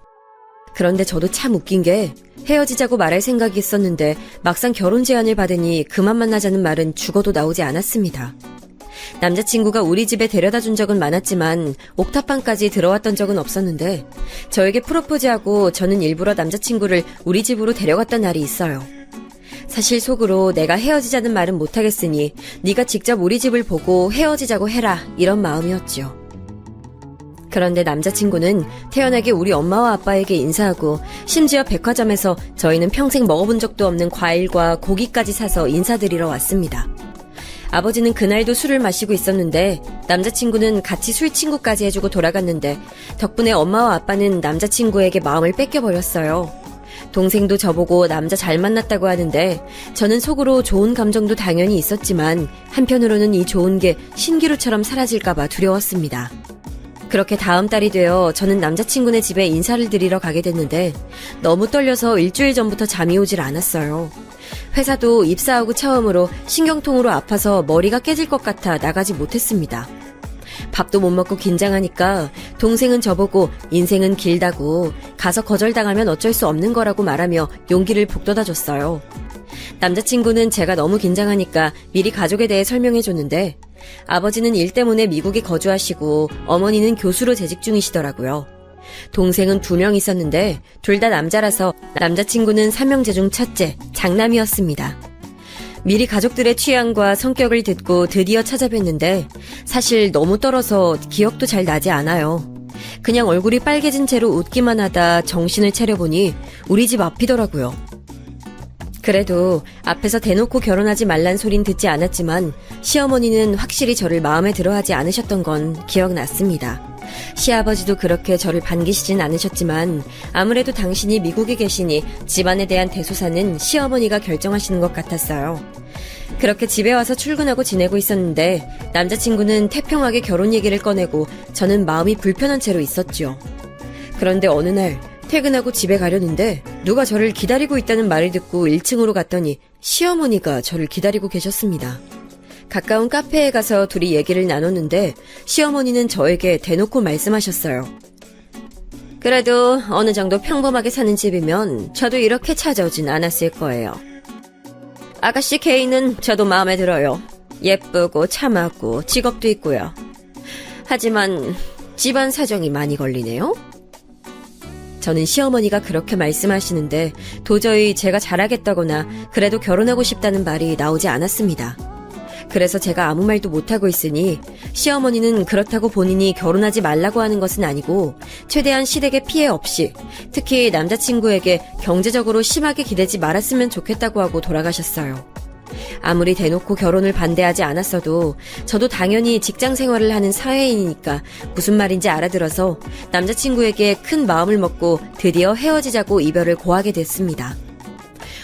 그런데 저도 참 웃긴 게 헤어지자고 말할 생각이 있었는데 막상 결혼 제안을 받으니 그만 만나자는 말은 죽어도 나오지 않았습니다. 남자친구가 우리 집에 데려다 준 적은 많았지만 옥탑방까지 들어왔던 적은 없었는데 저에게 프로포즈하고 저는 일부러 남자친구를 우리 집으로 데려갔던 날이 있어요. 사실 속으로 내가 헤어지자는 말은 못하겠으니 네가 직접 우리 집을 보고 헤어지자고 해라 이런 마음이었죠. 그런데 남자친구는 태연하게 우리 엄마와 아빠에게 인사하고 심지어 백화점에서 저희는 평생 먹어본 적도 없는 과일과 고기까지 사서 인사드리러 왔습니다. 아버지는 그날도 술을 마시고 있었는데 남자친구는 같이 술 친구까지 해주고 돌아갔는데 덕분에 엄마와 아빠는 남자친구에게 마음을 뺏겨버렸어요. 동생도 저보고 남자 잘 만났다고 하는데 저는 속으로 좋은 감정도 당연히 있었지만 한편으로는 이 좋은 게 신기루처럼 사라질까봐 두려웠습니다. 그렇게 다음 달이 되어 저는 남자친구네 집에 인사를 드리러 가게 됐는데 너무 떨려서 일주일 전부터 잠이 오질 않았어요. 회사도 입사하고 처음으로 신경통으로 아파서 머리가 깨질 것 같아 나가지 못했습니다. 밥도 못 먹고 긴장하니까 동생은 저보고 인생은 길다고 가서 거절당하면 어쩔 수 없는 거라고 말하며 용기를 북돋아줬어요. 남자친구는 제가 너무 긴장하니까 미리 가족에 대해 설명해줬는데 아버지는 일 때문에 미국에 거주하시고 어머니는 교수로 재직 중이시더라고요. 동생은 2명 있었는데 둘 다 남자라서 남자친구는 3형제 중 첫째, 장남이었습니다. 미리 가족들의 취향과 성격을 듣고 드디어 찾아뵀는데 사실 너무 떨어서 기억도 잘 나지 않아요. 그냥 얼굴이 빨개진 채로 웃기만 하다 정신을 차려보니 우리 집 앞이더라고요. 그래도 앞에서 대놓고 결혼하지 말란 소린 듣지 않았지만 시어머니는 확실히 저를 마음에 들어하지 않으셨던 건 기억났습니다. 시아버지도 그렇게 저를 반기시진 않으셨지만 아무래도 당신이 미국에 계시니 집안에 대한 대소사는 시어머니가 결정하시는 것 같았어요. 그렇게 집에 와서 출근하고 지내고 있었는데 남자친구는 태평하게 결혼 얘기를 꺼내고 저는 마음이 불편한 채로 있었죠. 그런데 어느 날 퇴근하고 집에 가려는데 누가 저를 기다리고 있다는 말을 듣고 1층으로 갔더니 시어머니가 저를 기다리고 계셨습니다. 가까운 카페에 가서 둘이 얘기를 나눴는데 시어머니는 저에게 대놓고 말씀하셨어요. 그래도 어느 정도 평범하게 사는 집이면 저도 이렇게 찾아오진 않았을 거예요. 아가씨 케이는 저도 마음에 들어요. 예쁘고 참하고 직업도 있고요. 하지만 집안 사정이 많이 걸리네요. 저는 시어머니가 그렇게 말씀하시는데 도저히 제가 잘하겠다거나 그래도 결혼하고 싶다는 말이 나오지 않았습니다. 그래서 제가 아무 말도 못하고 있으니 시어머니는 그렇다고 본인이 결혼하지 말라고 하는 것은 아니고 최대한 시댁에 피해 없이 특히 남자친구에게 경제적으로 심하게 기대지 말았으면 좋겠다고 하고 돌아가셨어요. 아무리 대놓고 결혼을 반대하지 않았어도 저도 당연히 직장 생활을 하는 사회인이니까 무슨 말인지 알아들어서 남자친구에게 큰 마음을 먹고 드디어 헤어지자고 이별을 고하게 됐습니다.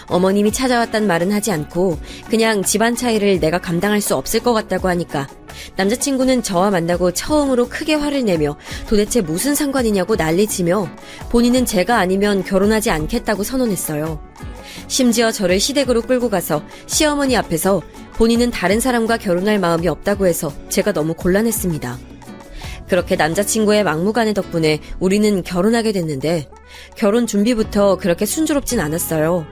어머님이 찾아왔단 말은 하지 않고 그냥 집안 차이를 내가 감당할 수 없을 것 같다고 하니까 남자친구는 저와 만나고 처음으로 크게 화를 내며 도대체 무슨 상관이냐고 난리치며 본인은 제가 아니면 결혼하지 않겠다고 선언했어요. 심지어 저를 시댁으로 끌고 가서 시어머니 앞에서 본인은 다른 사람과 결혼할 마음이 없다고 해서 제가 너무 곤란했습니다. 그렇게 남자친구의 막무가내 덕분에 우리는 결혼하게 됐는데 결혼 준비부터 그렇게 순조롭진 않았어요.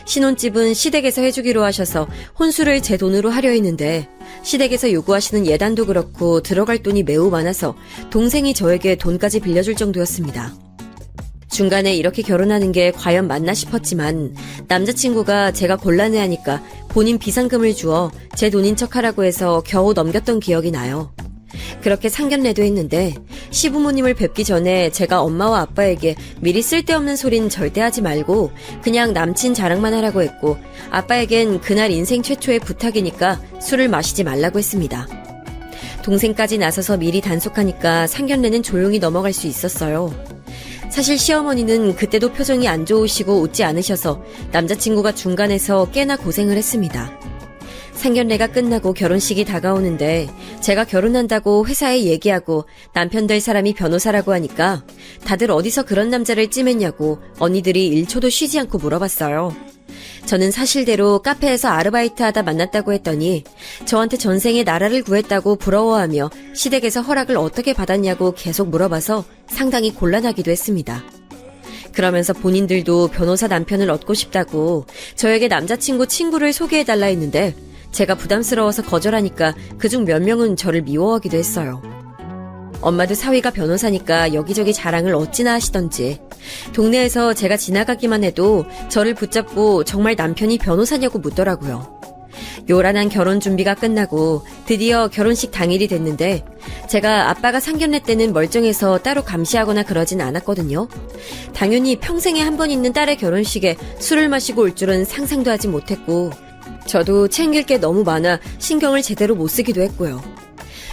신혼집은 시댁에서 해주기로 하셔서 혼수를 제 돈으로 하려 했는데 시댁에서 요구하시는 예단도 그렇고 들어갈 돈이 매우 많아서 동생이 저에게 돈까지 빌려줄 정도였습니다. 중간에 이렇게 결혼하는 게 과연 맞나 싶었지만 남자친구가 제가 곤란해하니까 본인 비상금을 주어 제 돈인 척하라고 해서 겨우 넘겼던 기억이 나요. 그렇게 상견례도 했는데 시부모님을 뵙기 전에 제가 엄마와 아빠에게 미리 쓸데없는 소린 절대 하지 말고 그냥 남친 자랑만 하라고 했고 아빠에겐 그날 인생 최초의 부탁이니까 술을 마시지 말라고 했습니다. 동생까지 나서서 미리 단속하니까 상견례는 조용히 넘어갈 수 있었어요. 사실 시어머니는 그때도 표정이 안 좋으시고 웃지 않으셔서 남자친구가 중간에서 꽤나 고생을 했습니다. 상견례가 끝나고 결혼식이 다가오는데 제가 결혼한다고 회사에 얘기하고 남편 될 사람이 변호사라고 하니까 다들 어디서 그런 남자를 찜했냐고 언니들이 1초도 쉬지 않고 물어봤어요. 저는 사실대로 카페에서 아르바이트하다 만났다고 했더니 저한테 전생에 나라를 구했다고 부러워하며 시댁에서 허락을 어떻게 받았냐고 계속 물어봐서 상당히 곤란하기도 했습니다. 그러면서 본인들도 변호사 남편을 얻고 싶다고 저에게 남자친구 친구를 소개해달라 했는데 제가 부담스러워서 거절하니까 그중 몇 명은 저를 미워하기도 했어요. 엄마도 사위가 변호사니까 여기저기 자랑을 어찌나 하시던지 동네에서 제가 지나가기만 해도 저를 붙잡고 정말 남편이 변호사냐고 묻더라고요. 요란한 결혼 준비가 끝나고 드디어 결혼식 당일이 됐는데 제가 아빠가 상견례 때는 멀쩡해서 따로 감시하거나 그러진 않았거든요. 당연히 평생에 한 번 있는 딸의 결혼식에 술을 마시고 올 줄은 상상도 하지 못했고 저도 챙길 게 너무 많아 신경을 제대로 못 쓰기도 했고요.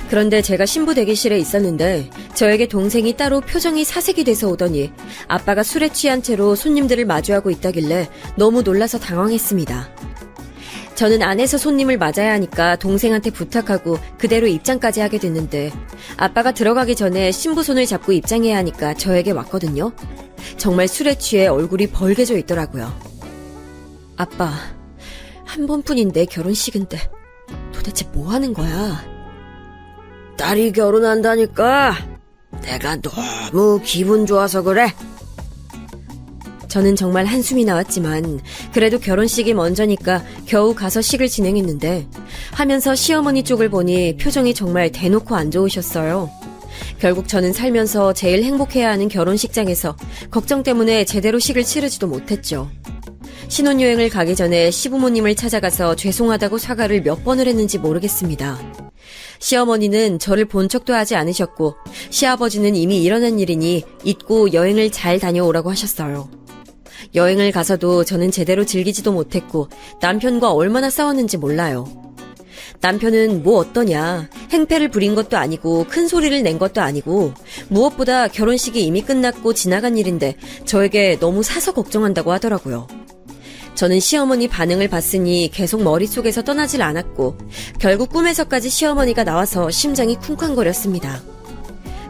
그런데 제가 신부 대기실에 있었는데 저에게 동생이 따로 표정이 사색이 돼서 오더니 아빠가 술에 취한 채로 손님들을 마주하고 있다길래 너무 놀라서 당황했습니다. 저는 안에서 손님을 맞아야 하니까 동생한테 부탁하고 그대로 입장까지 하게 됐는데 아빠가 들어가기 전에 신부 손을 잡고 입장해야 하니까 저에게 왔거든요. 정말 술에 취해 얼굴이 벌개져 있더라고요. 아빠, 한 번뿐인 내 결혼식인데 도대체 뭐 하는 거야? 딸이 결혼한다니까 내가 너무 기분 좋아서 그래. 저는 정말 한숨이 나왔지만 그래도 결혼식이 먼저니까 겨우 가서 식을 진행했는데 하면서 시어머니 쪽을 보니 표정이 정말 대놓고 안 좋으셨어요. 결국 저는 살면서 제일 행복해야 하는 결혼식장에서 걱정 때문에 제대로 식을 치르지도 못했죠. 신혼여행을 가기 전에 시부모님을 찾아가서 죄송하다고 사과를 몇 번을 했는지 모르겠습니다. 시어머니는 저를 본 척도 하지 않으셨고 시아버지는 이미 일어난 일이니 잊고 여행을 잘 다녀오라고 하셨어요. 여행을 가서도 저는 제대로 즐기지도 못했고 남편과 얼마나 싸웠는지 몰라요. 남편은 뭐 어떠냐, 행패를 부린 것도 아니고 큰 소리를 낸 것도 아니고 무엇보다 결혼식이 이미 끝났고 지나간 일인데 저에게 너무 사서 걱정한다고 하더라고요. 저는 시어머니 반응을 봤으니 계속 머릿속에서 떠나질 않았고 결국 꿈에서까지 시어머니가 나와서 심장이 쿵쾅거렸습니다.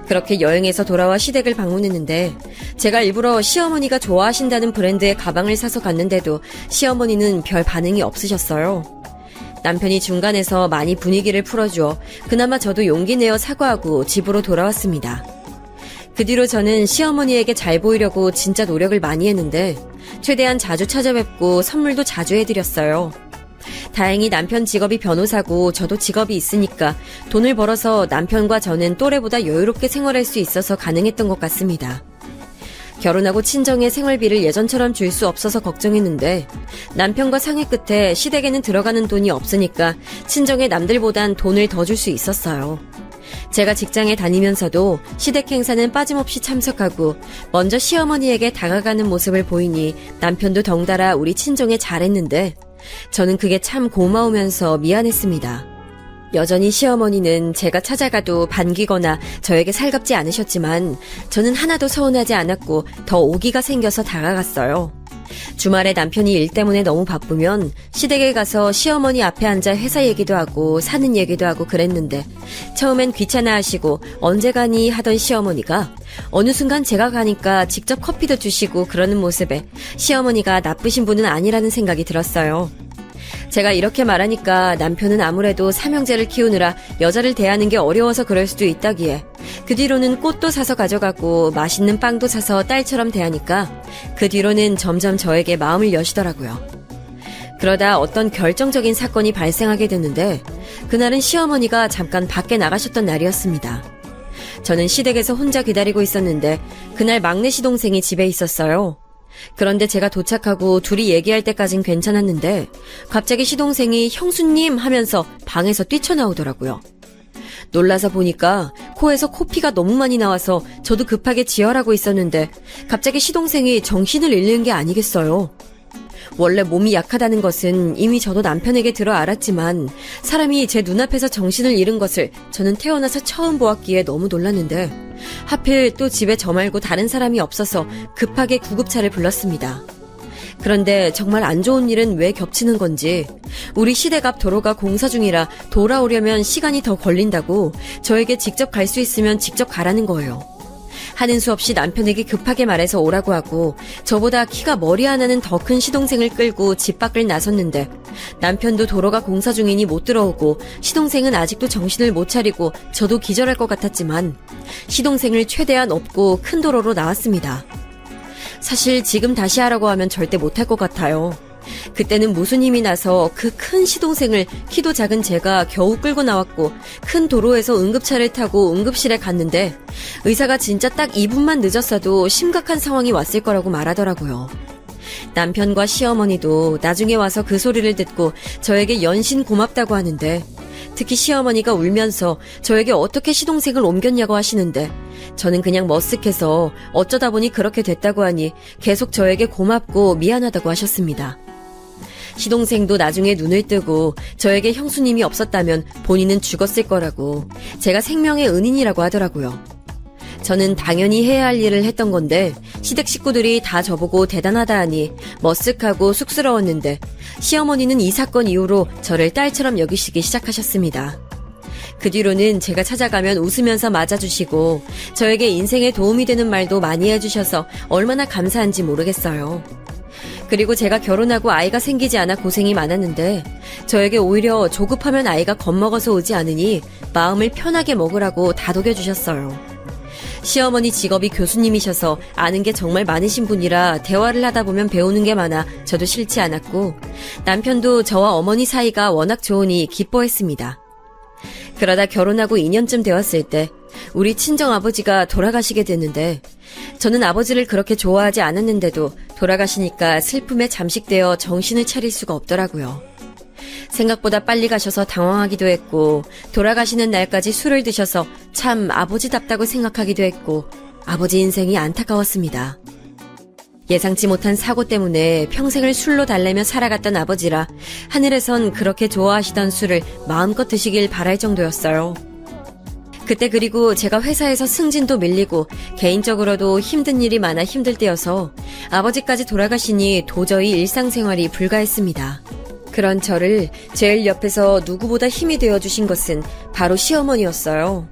그렇게 여행에서 돌아와 시댁을 방문했는데 제가 일부러 시어머니가 좋아하신다는 브랜드의 가방을 사서 갔는데도 시어머니는 별 반응이 없으셨어요. 남편이 중간에서 많이 분위기를 풀어주어 그나마 저도 용기 내어 사과하고 집으로 돌아왔습니다. 그 뒤로 저는 시어머니에게 잘 보이려고 진짜 노력을 많이 했는데 최대한 자주 찾아뵙고 선물도 자주 해드렸어요. 다행히 남편 직업이 변호사고 저도 직업이 있으니까 돈을 벌어서 남편과 저는 또래보다 여유롭게 생활할 수 있어서 가능했던 것 같습니다. 결혼하고 친정에 생활비를 예전처럼 줄 수 없어서 걱정했는데 남편과 상의 끝에 시댁에는 들어가는 돈이 없으니까 친정에 남들보단 돈을 더 줄 수 있었어요. 제가 직장에 다니면서도 시댁 행사는 빠짐없이 참석하고 먼저 시어머니에게 다가가는 모습을 보이니 남편도 덩달아 우리 친정에 잘했는데 저는 그게 참 고마우면서 미안했습니다. 여전히 시어머니는 제가 찾아가도 반기거나 저에게 살갑지 않으셨지만 저는 하나도 서운하지 않았고 더 오기가 생겨서 다가갔어요. 주말에 남편이 일 때문에 너무 바쁘면 시댁에 가서 시어머니 앞에 앉아 회사 얘기도 하고 사는 얘기도 하고 그랬는데 처음엔 귀찮아하시고 언제 가니 하던 시어머니가 어느 순간 제가 가니까 직접 커피도 주시고 그러는 모습에 시어머니가 나쁘신 분은 아니라는 생각이 들었어요. 제가 이렇게 말하니까 남편은 아무래도 삼형제를 키우느라 여자를 대하는 게 어려워서 그럴 수도 있다기에 그 뒤로는 꽃도 사서 가져가고 맛있는 빵도 사서 딸처럼 대하니까 그 뒤로는 점점 저에게 마음을 여시더라고요. 그러다 어떤 결정적인 사건이 발생하게 됐는데 그날은 시어머니가 잠깐 밖에 나가셨던 날이었습니다. 저는 시댁에서 혼자 기다리고 있었는데 그날 막내 시동생이 집에 있었어요. 그런데 제가 도착하고 둘이 얘기할 때까진 괜찮았는데 갑자기 시동생이 형수님 하면서 방에서 뛰쳐나오더라고요. 놀라서 보니까 코에서 코피가 너무 많이 나와서 저도 급하게 지혈하고 있었는데 갑자기 시동생이 정신을 잃는 게 아니겠어요. 원래 몸이 약하다는 것은 이미 저도 남편에게 들어 알았지만 사람이 제 눈앞에서 정신을 잃은 것을 저는 태어나서 처음 보았기에 너무 놀랐는데 하필 또 집에 저 말고 다른 사람이 없어서 급하게 구급차를 불렀습니다. 그런데 정말 안 좋은 일은 왜 겹치는 건지 우리 시댁 앞 도로가 공사 중이라 돌아오려면 시간이 더 걸린다고 저에게 직접 갈 수 있으면 직접 가라는 거예요. 하는 수 없이 남편에게 급하게 말해서 오라고 하고 저보다 키가 머리 하나는 더 큰 시동생을 끌고 집 밖을 나섰는데 남편도 도로가 공사 중이니 못 들어오고 시동생은 아직도 정신을 못 차리고 저도 기절할 것 같았지만 시동생을 최대한 업고 큰 도로로 나왔습니다. 사실 지금 다시 하라고 하면 절대 못할 것 같아요. 그때는 무슨 힘이 나서 그 큰 시동생을 키도 작은 제가 겨우 끌고 나왔고 큰 도로에서 응급차를 타고 응급실에 갔는데 의사가 진짜 딱 2분만 늦었어도 심각한 상황이 왔을 거라고 말하더라고요. 남편과 시어머니도 나중에 와서 그 소리를 듣고 저에게 연신 고맙다고 하는데 특히 시어머니가 울면서 저에게 어떻게 시동생을 옮겼냐고 하시는데 저는 그냥 머쓱해서 어쩌다 보니 그렇게 됐다고 하니 계속 저에게 고맙고 미안하다고 하셨습니다. 시동생도 나중에 눈을 뜨고 저에게 형수님이 없었다면 본인은 죽었을 거라고 제가 생명의 은인이라고 하더라고요. 저는 당연히 해야 할 일을 했던 건데 시댁 식구들이 다 저보고 대단하다 하니 머쓱하고 쑥스러웠는데 시어머니는 이 사건 이후로 저를 딸처럼 여기시기 시작하셨습니다. 그 뒤로는 제가 찾아가면 웃으면서 맞아주시고 저에게 인생에 도움이 되는 말도 많이 해주셔서 얼마나 감사한지 모르겠어요. 그리고 제가 결혼하고 아이가 생기지 않아 고생이 많았는데 저에게 오히려 조급하면 아이가 겁먹어서 오지 않으니 마음을 편하게 먹으라고 다독여주셨어요. 시어머니 직업이 교수님이셔서 아는 게 정말 많으신 분이라 대화를 하다 보면 배우는 게 많아 저도 싫지 않았고 남편도 저와 어머니 사이가 워낙 좋으니 기뻐했습니다. 그러다 결혼하고 2년쯤 되었을 때 우리 친정아버지가 돌아가시게 됐는데 저는 아버지를 그렇게 좋아하지 않았는데도 돌아가시니까 슬픔에 잠식되어 정신을 차릴 수가 없더라고요. 생각보다 빨리 가셔서 당황하기도 했고, 돌아가시는 날까지 술을 드셔서 참 아버지답다고 생각하기도 했고, 아버지 인생이 안타까웠습니다. 예상치 못한 사고 때문에 평생을 술로 달래며 살아갔던 아버지라 하늘에선 그렇게 좋아하시던 술을 마음껏 드시길 바랄 정도였어요. 그때 그리고 제가 회사에서 승진도 밀리고 개인적으로도 힘든 일이 많아 힘들 때여서 아버지까지 돌아가시니 도저히 일상생활이 불가했습니다. 그런 저를 제일 옆에서 누구보다 힘이 되어주신 것은 바로 시어머니였어요.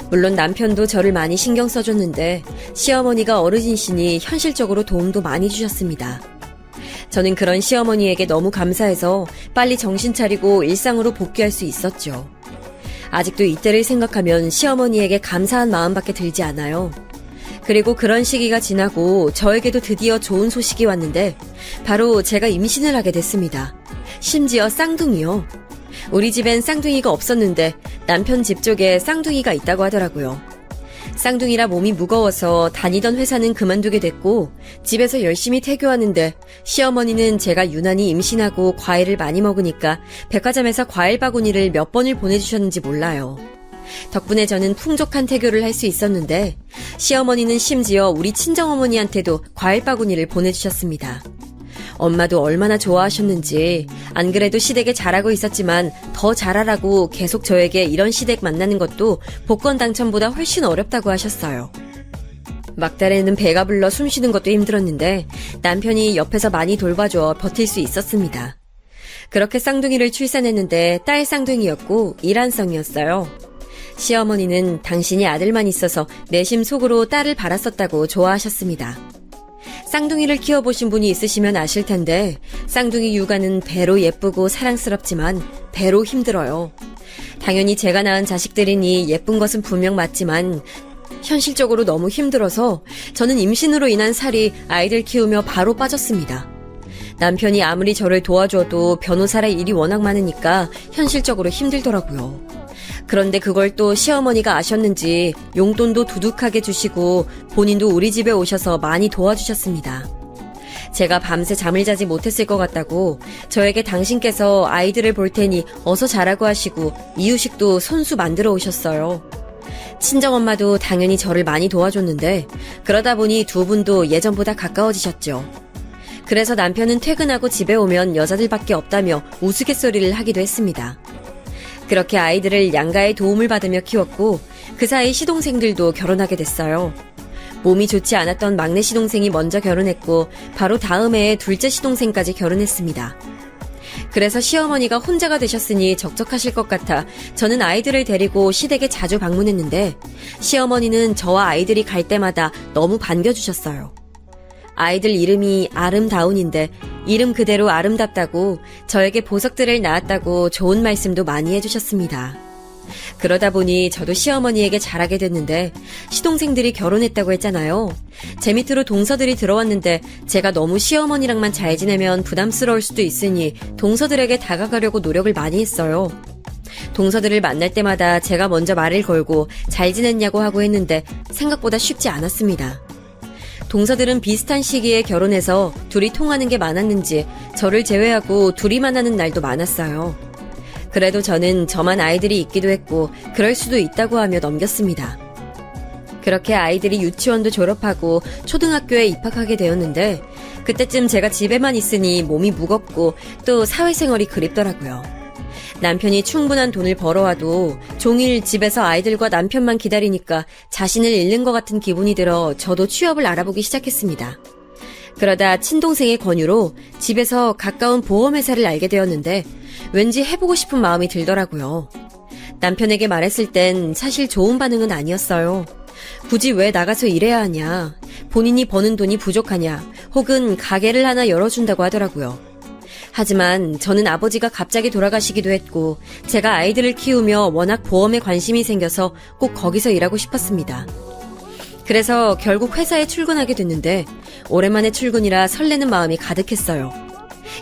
물론 남편도 저를 많이 신경 써줬는데 시어머니가 어르신이시니 현실적으로 도움도 많이 주셨습니다. 저는 그런 시어머니에게 너무 감사해서 빨리 정신 차리고 일상으로 복귀할 수 있었죠. 아직도 이때를 생각하면 시어머니에게 감사한 마음밖에 들지 않아요. 그리고 그런 시기가 지나고 저에게도 드디어 좋은 소식이 왔는데 바로 제가 임신을 하게 됐습니다. 심지어 쌍둥이요. 우리 집엔 쌍둥이가 없었는데 남편 집 쪽에 쌍둥이가 있다고 하더라고요. 쌍둥이라 몸이 무거워서 다니던 회사는 그만두게 됐고 집에서 열심히 태교하는데 시어머니는 제가 유난히 임신하고 과일을 많이 먹으니까 백화점에서 과일 바구니를 몇 번을 보내주셨는지 몰라요. 덕분에 저는 풍족한 태교를 할 수 있었는데 시어머니는 심지어 우리 친정어머니한테도 과일 바구니를 보내주셨습니다. 엄마도 얼마나 좋아하셨는지 안 그래도 시댁에 잘하고 있었지만 더 잘하라고 계속 저에게 이런 시댁 만나는 것도 복권 당첨보다 훨씬 어렵다고 하셨어요. 막달에는 배가 불러 숨쉬는 것도 힘들었는데 남편이 옆에서 많이 돌봐줘 버틸 수 있었습니다. 그렇게 쌍둥이를 출산했는데 딸 쌍둥이였고 일란성이었어요. 시어머니는 당신이 아들만 있어서 내심 속으로 딸을 바랐었다고 좋아하셨습니다. 쌍둥이를 키워보신 분이 있으시면 아실 텐데 쌍둥이 육아는 배로 예쁘고 사랑스럽지만 배로 힘들어요. 당연히 제가 낳은 자식들이니 예쁜 것은 분명 맞지만 현실적으로 너무 힘들어서 저는 임신으로 인한 살이 아이들 키우며 바로 빠졌습니다. 남편이 아무리 저를 도와줘도 변호사라 일이 워낙 많으니까 현실적으로 힘들더라고요. 그런데 그걸 또 시어머니가 아셨는지 용돈도 두둑하게 주시고 본인도 우리 집에 오셔서 많이 도와주셨습니다. 제가 밤새 잠을 자지 못했을 것 같다고 저에게 당신께서 아이들을 볼 테니 어서 자라고 하시고 이유식도 손수 만들어 오셨어요. 친정엄마도 당연히 저를 많이 도와줬는데 그러다 보니 두 분도 예전보다 가까워지셨죠. 그래서 남편은 퇴근하고 집에 오면 여자들밖에 없다며 우스갯소리를 하기도 했습니다. 그렇게 아이들을 양가의 도움을 받으며 키웠고 그 사이 시동생들도 결혼하게 됐어요. 몸이 좋지 않았던 막내 시동생이 먼저 결혼했고 바로 다음 해에 둘째 시동생까지 결혼했습니다. 그래서 시어머니가 혼자가 되셨으니 적적하실 것 같아 저는 아이들을 데리고 시댁에 자주 방문했는데 시어머니는 저와 아이들이 갈 때마다 너무 반겨주셨어요. 아이들 이름이 아름다운인데 이름 그대로 아름답다고 저에게 보석들을 낳았다고 좋은 말씀도 많이 해주셨습니다. 그러다 보니 저도 시어머니에게 잘하게 됐는데 시동생들이 결혼했다고 했잖아요. 제 밑으로 동서들이 들어왔는데 제가 너무 시어머니랑만 잘 지내면 부담스러울 수도 있으니 동서들에게 다가가려고 노력을 많이 했어요. 동서들을 만날 때마다 제가 먼저 말을 걸고 잘 지냈냐고 하고 했는데 생각보다 쉽지 않았습니다. 동서들은 비슷한 시기에 결혼해서 둘이 통하는 게 많았는지 저를 제외하고 둘이 만나는 날도 많았어요. 그래도 저는 저만 아이들이 있기도 했고 그럴 수도 있다고 하며 넘겼습니다. 그렇게 아이들이 유치원도 졸업하고 초등학교에 입학하게 되었는데 그때쯤 제가 집에만 있으니 몸이 무겁고 또 사회생활이 그립더라고요. 남편이 충분한 돈을 벌어와도 종일 집에서 아이들과 남편만 기다리니까 자신을 잃는 것 같은 기분이 들어 저도 취업을 알아보기 시작했습니다. 그러다 친동생의 권유로 집에서 가까운 보험회사를 알게 되었는데 왠지 해보고 싶은 마음이 들더라고요. 남편에게 말했을 땐 사실 좋은 반응은 아니었어요. 굳이 왜 나가서 일해야 하냐, 본인이 버는 돈이 부족하냐, 혹은 가게를 하나 열어준다고 하더라고요. 하지만 저는 아버지가 갑자기 돌아가시기도 했고 제가 아이들을 키우며 워낙 보험에 관심이 생겨서 꼭 거기서 일하고 싶었습니다. 그래서 결국 회사에 출근하게 됐는데 오랜만에 출근이라 설레는 마음이 가득했어요.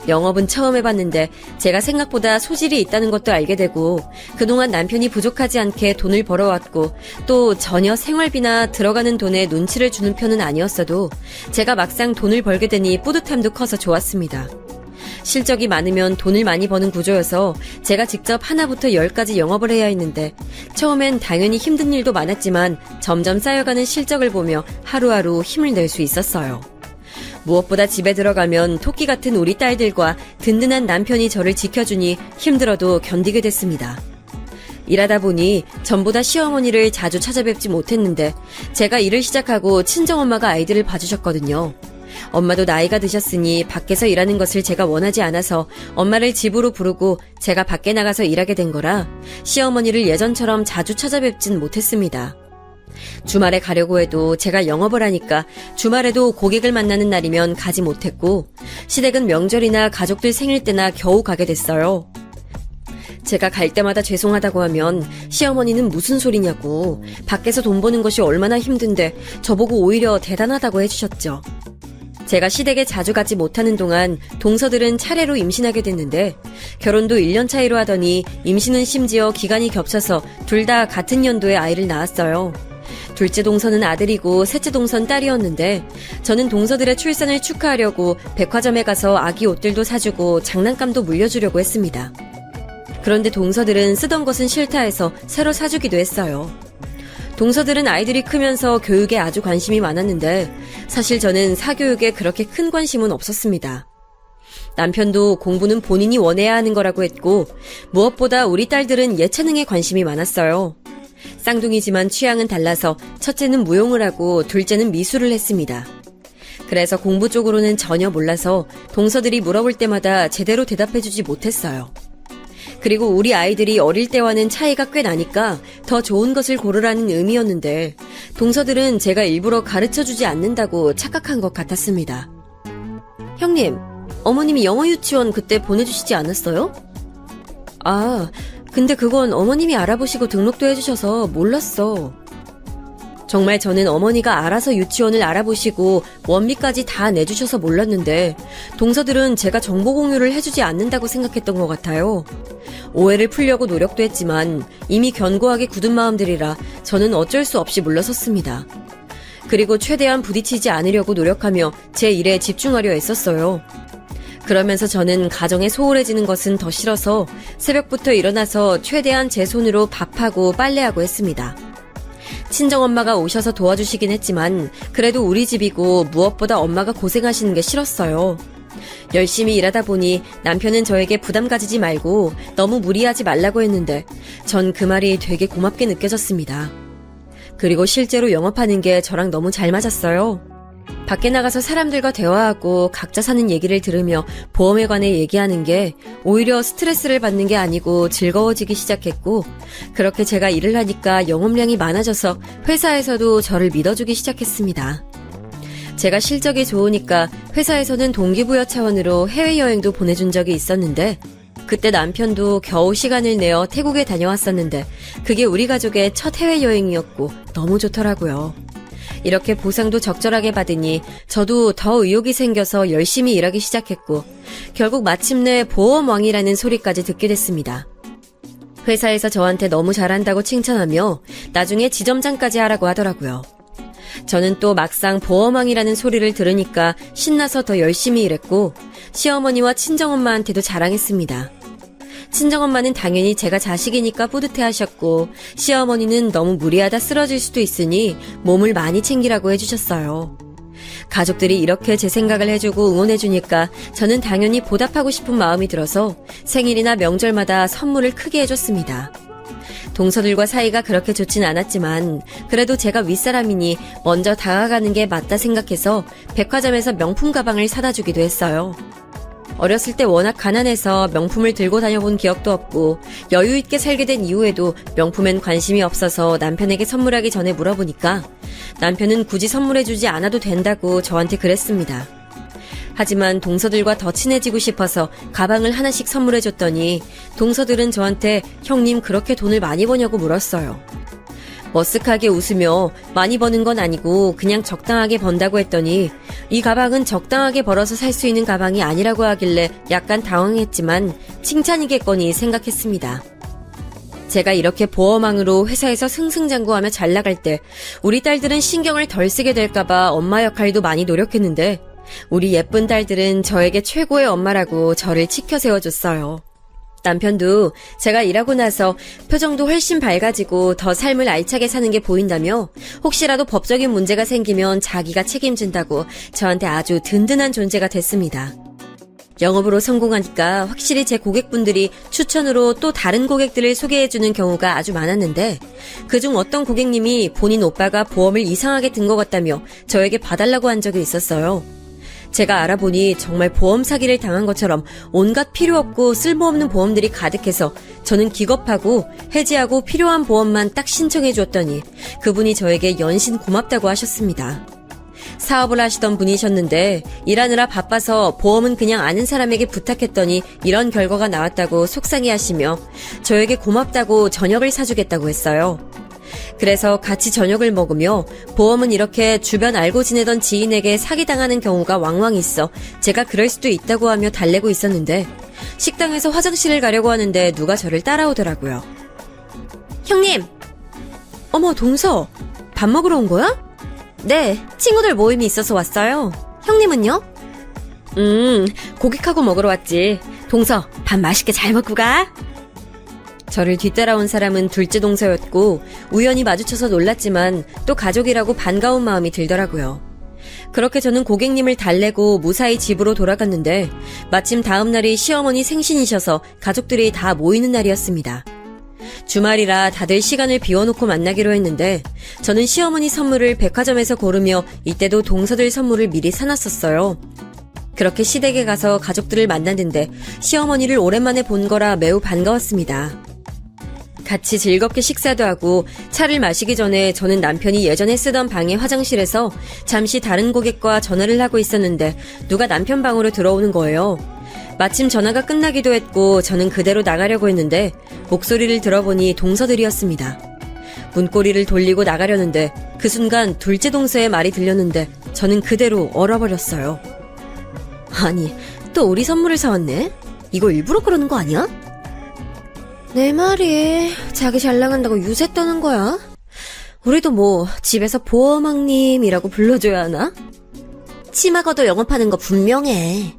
영업은 처음 해봤는데 제가 생각보다 소질이 있다는 것도 알게 되고 그동안 남편이 부족하지 않게 돈을 벌어왔고 또 전혀 생활비나 들어가는 돈에 눈치를 주는 편은 아니었어도 제가 막상 돈을 벌게 되니 뿌듯함도 커서 좋았습니다. 실적이 많으면 돈을 많이 버는 구조여서 제가 직접 하나부터 10까지 영업을 해야 했는데 처음엔 당연히 힘든 일도 많았지만 점점 쌓여가는 실적을 보며 하루하루 힘을 낼 수 있었어요. 무엇보다 집에 들어가면 토끼 같은 우리 딸들과 든든한 남편이 저를 지켜주니 힘들어도 견디게 됐습니다. 일하다 보니 전보다 시어머니를 자주 찾아뵙지 못했는데 제가 일을 시작하고 친정엄마가 아이들을 봐주셨거든요. 엄마도 나이가 드셨으니 밖에서 일하는 것을 제가 원하지 않아서 엄마를 집으로 부르고 제가 밖에 나가서 일하게 된 거라 시어머니를 예전처럼 자주 찾아뵙진 못했습니다. 주말에 가려고 해도 제가 영업을 하니까 주말에도 고객을 만나는 날이면 가지 못했고 시댁은 명절이나 가족들 생일 때나 겨우 가게 됐어요. 제가 갈 때마다 죄송하다고 하면 시어머니는 무슨 소리냐고 밖에서 돈 버는 것이 얼마나 힘든데 저보고 오히려 대단하다고 해주셨죠. 제가 시댁에 자주 가지 못하는 동안 동서들은 차례로 임신하게 됐는데 결혼도 1년 차이로 하더니 임신은 심지어 기간이 겹쳐서 둘 다 같은 연도에 아이를 낳았어요. 둘째 동서는 아들이고 셋째 동서는 딸이었는데 저는 동서들의 출산을 축하하려고 백화점에 가서 아기 옷들도 사주고 장난감도 물려주려고 했습니다. 그런데 동서들은 쓰던 것은 싫다 해서 새로 사주기도 했어요. 동서들은 아이들이 크면서 교육에 아주 관심이 많았는데 사실 저는 사교육에 그렇게 큰 관심은 없었습니다. 남편도 공부는 본인이 원해야 하는 거라고 했고 무엇보다 우리 딸들은 예체능에 관심이 많았어요. 쌍둥이지만 취향은 달라서 첫째는 무용을 하고 둘째는 미술을 했습니다. 그래서 공부 쪽으로는 전혀 몰라서 동서들이 물어볼 때마다 제대로 대답해주지 못했어요. 그리고 우리 아이들이 어릴 때와는 차이가 꽤 나니까 더 좋은 것을 고르라는 의미였는데 동서들은 제가 일부러 가르쳐주지 않는다고 착각한 것 같았습니다. 형님, 어머님이 영어 유치원 그때 보내주시지 않았어요? 아, 근데 그건 어머님이 알아보시고 등록도 해주셔서 몰랐어. 정말 저는 어머니가 알아서 유치원을 알아보시고 원비까지 다 내주셔서 몰랐는데 동서들은 제가 정보 공유를 해주지 않는다고 생각했던 것 같아요. 오해를 풀려고 노력도 했지만 이미 견고하게 굳은 마음들이라 저는 어쩔 수 없이 물러섰습니다. 그리고 최대한 부딪히지 않으려고 노력하며 제 일에 집중하려 했었어요. 그러면서 저는 가정에 소홀해지는 것은 더 싫어서 새벽부터 일어나서 최대한 제 손으로 밥하고 빨래하고 했습니다. 친정엄마가 오셔서 도와주시긴 했지만 그래도 우리 집이고 무엇보다 엄마가 고생하시는 게 싫었어요. 열심히 일하다 보니 남편은 저에게 부담 가지지 말고 너무 무리하지 말라고 했는데 전 그 말이 되게 고맙게 느껴졌습니다. 그리고 실제로 영업하는 게 저랑 너무 잘 맞았어요. 밖에 나가서 사람들과 대화하고 각자 사는 얘기를 들으며 보험에 관해 얘기하는 게 오히려 스트레스를 받는 게 아니고 즐거워지기 시작했고 그렇게 제가 일을 하니까 영업량이 많아져서 회사에서도 저를 믿어주기 시작했습니다. 제가 실적이 좋으니까 회사에서는 동기부여 차원으로 해외여행도 보내준 적이 있었는데 그때 남편도 겨우 시간을 내어 태국에 다녀왔었는데 그게 우리 가족의 첫 해외여행이었고 너무 좋더라고요. 이렇게 보상도 적절하게 받으니 저도 더 의욕이 생겨서 열심히 일하기 시작했고 결국 마침내 보험왕이라는 소리까지 듣게 됐습니다. 회사에서 저한테 너무 잘한다고 칭찬하며 나중에 지점장까지 하라고 하더라고요. 저는 또 막상 보험왕이라는 소리를 들으니까 신나서 더 열심히 일했고 시어머니와 친정엄마한테도 자랑했습니다. 친정엄마는 당연히 제가 자식이니까 뿌듯해하셨고 시어머니는 너무 무리하다 쓰러질 수도 있으니 몸을 많이 챙기라고 해주셨어요. 가족들이 이렇게 제 생각을 해주고 응원해주니까 저는 당연히 보답하고 싶은 마음이 들어서 생일이나 명절마다 선물을 크게 해줬습니다. 동서들과 사이가 그렇게 좋진 않았지만 그래도 제가 윗사람이니 먼저 다가가는 게 맞다 생각해서 백화점에서 명품 가방을 사다 주기도 했어요. 어렸을 때 워낙 가난해서 명품을 들고 다녀본 기억도 없고 여유 있게 살게 된 이후에도 명품엔 관심이 없어서 남편에게 선물하기 전에 물어보니까 남편은 굳이 선물해주지 않아도 된다고 저한테 그랬습니다. 하지만 동서들과 더 친해지고 싶어서 가방을 하나씩 선물해줬더니 동서들은 저한테 형님 그렇게 돈을 많이 버냐고 물었어요. 머쓱하게 웃으며 많이 버는 건 아니고 그냥 적당하게 번다고 했더니 이 가방은 적당하게 벌어서 살 수 있는 가방이 아니라고 하길래 약간 당황했지만 칭찬이겠거니 생각했습니다. 제가 이렇게 보험왕으로 회사에서 승승장구하며 잘 나갈 때 우리 딸들은 신경을 덜 쓰게 될까봐 엄마 역할도 많이 노력했는데 우리 예쁜 딸들은 저에게 최고의 엄마라고 저를 치켜 세워줬어요. 남편도 제가 일하고 나서 표정도 훨씬 밝아지고 더 삶을 알차게 사는 게 보인다며 혹시라도 법적인 문제가 생기면 자기가 책임진다고 저한테 아주 든든한 존재가 됐습니다. 영업으로 성공하니까 확실히 제 고객분들이 추천으로 또 다른 고객들을 소개해주는 경우가 아주 많았는데 그중 어떤 고객님이 본인 오빠가 보험을 이상하게 든 것 같다며 저에게 봐달라고 한 적이 있었어요. 제가 알아보니 정말 보험 사기를 당한 것처럼 온갖 필요 없고 쓸모없는 보험들이 가득해서 저는 기겁하고 해지하고 필요한 보험만 딱 신청해 줬더니 그분이 저에게 연신 고맙다고 하셨습니다. 사업을 하시던 분이셨는데 일하느라 바빠서 보험은 그냥 아는 사람에게 부탁했더니 이런 결과가 나왔다고 속상해하시며 저에게 고맙다고 저녁을 사주겠다고 했어요. 그래서 같이 저녁을 먹으며 보험은 이렇게 주변 알고 지내던 지인에게 사기당하는 경우가 왕왕 있어 제가 그럴 수도 있다고 하며 달래고 있었는데 식당에서 화장실을 가려고 하는데 누가 저를 따라오더라고요. 형님! 어머, 동서! 밥 먹으러 온 거야? 네, 친구들 모임이 있어서 왔어요. 형님은요? 고깃하고 먹으러 왔지. 동서, 밥 맛있게 잘 먹고 가! 저를 뒤따라온 사람은 둘째 동서였고 우연히 마주쳐서 놀랐지만 또 가족이라고 반가운 마음이 들더라고요. 그렇게 저는 고객님을 달래고 무사히 집으로 돌아갔는데 마침 다음 날이 시어머니 생신이셔서 가족들이 다 모이는 날이었습니다. 주말이라 다들 시간을 비워놓고 만나기로 했는데 저는 시어머니 선물을 백화점에서 고르며 이때도 동서들 선물을 미리 사놨었어요. 그렇게 시댁에 가서 가족들을 만났는데 시어머니를 오랜만에 본 거라 매우 반가웠습니다. 같이 즐겁게 식사도 하고 차를 마시기 전에 저는 남편이 예전에 쓰던 방의 화장실에서 잠시 다른 고객과 전화를 하고 있었는데 누가 남편 방으로 들어오는 거예요. 마침 전화가 끝나기도 했고 저는 그대로 나가려고 했는데 목소리를 들어보니 동서들이었습니다. 문고리를 돌리고 나가려는데 그 순간 둘째 동서의 말이 들렸는데 저는 그대로 얼어버렸어요. 아니, 또 우리 선물을 사왔네? 이거 일부러 그러는 거 아니야? 내 말이 자기 잘 나간다고 유세 떠는 거야? 우리도 뭐 집에서 보험왕님이라고 불러줘야 하나? 치마 걷어 영업하는 거 분명해.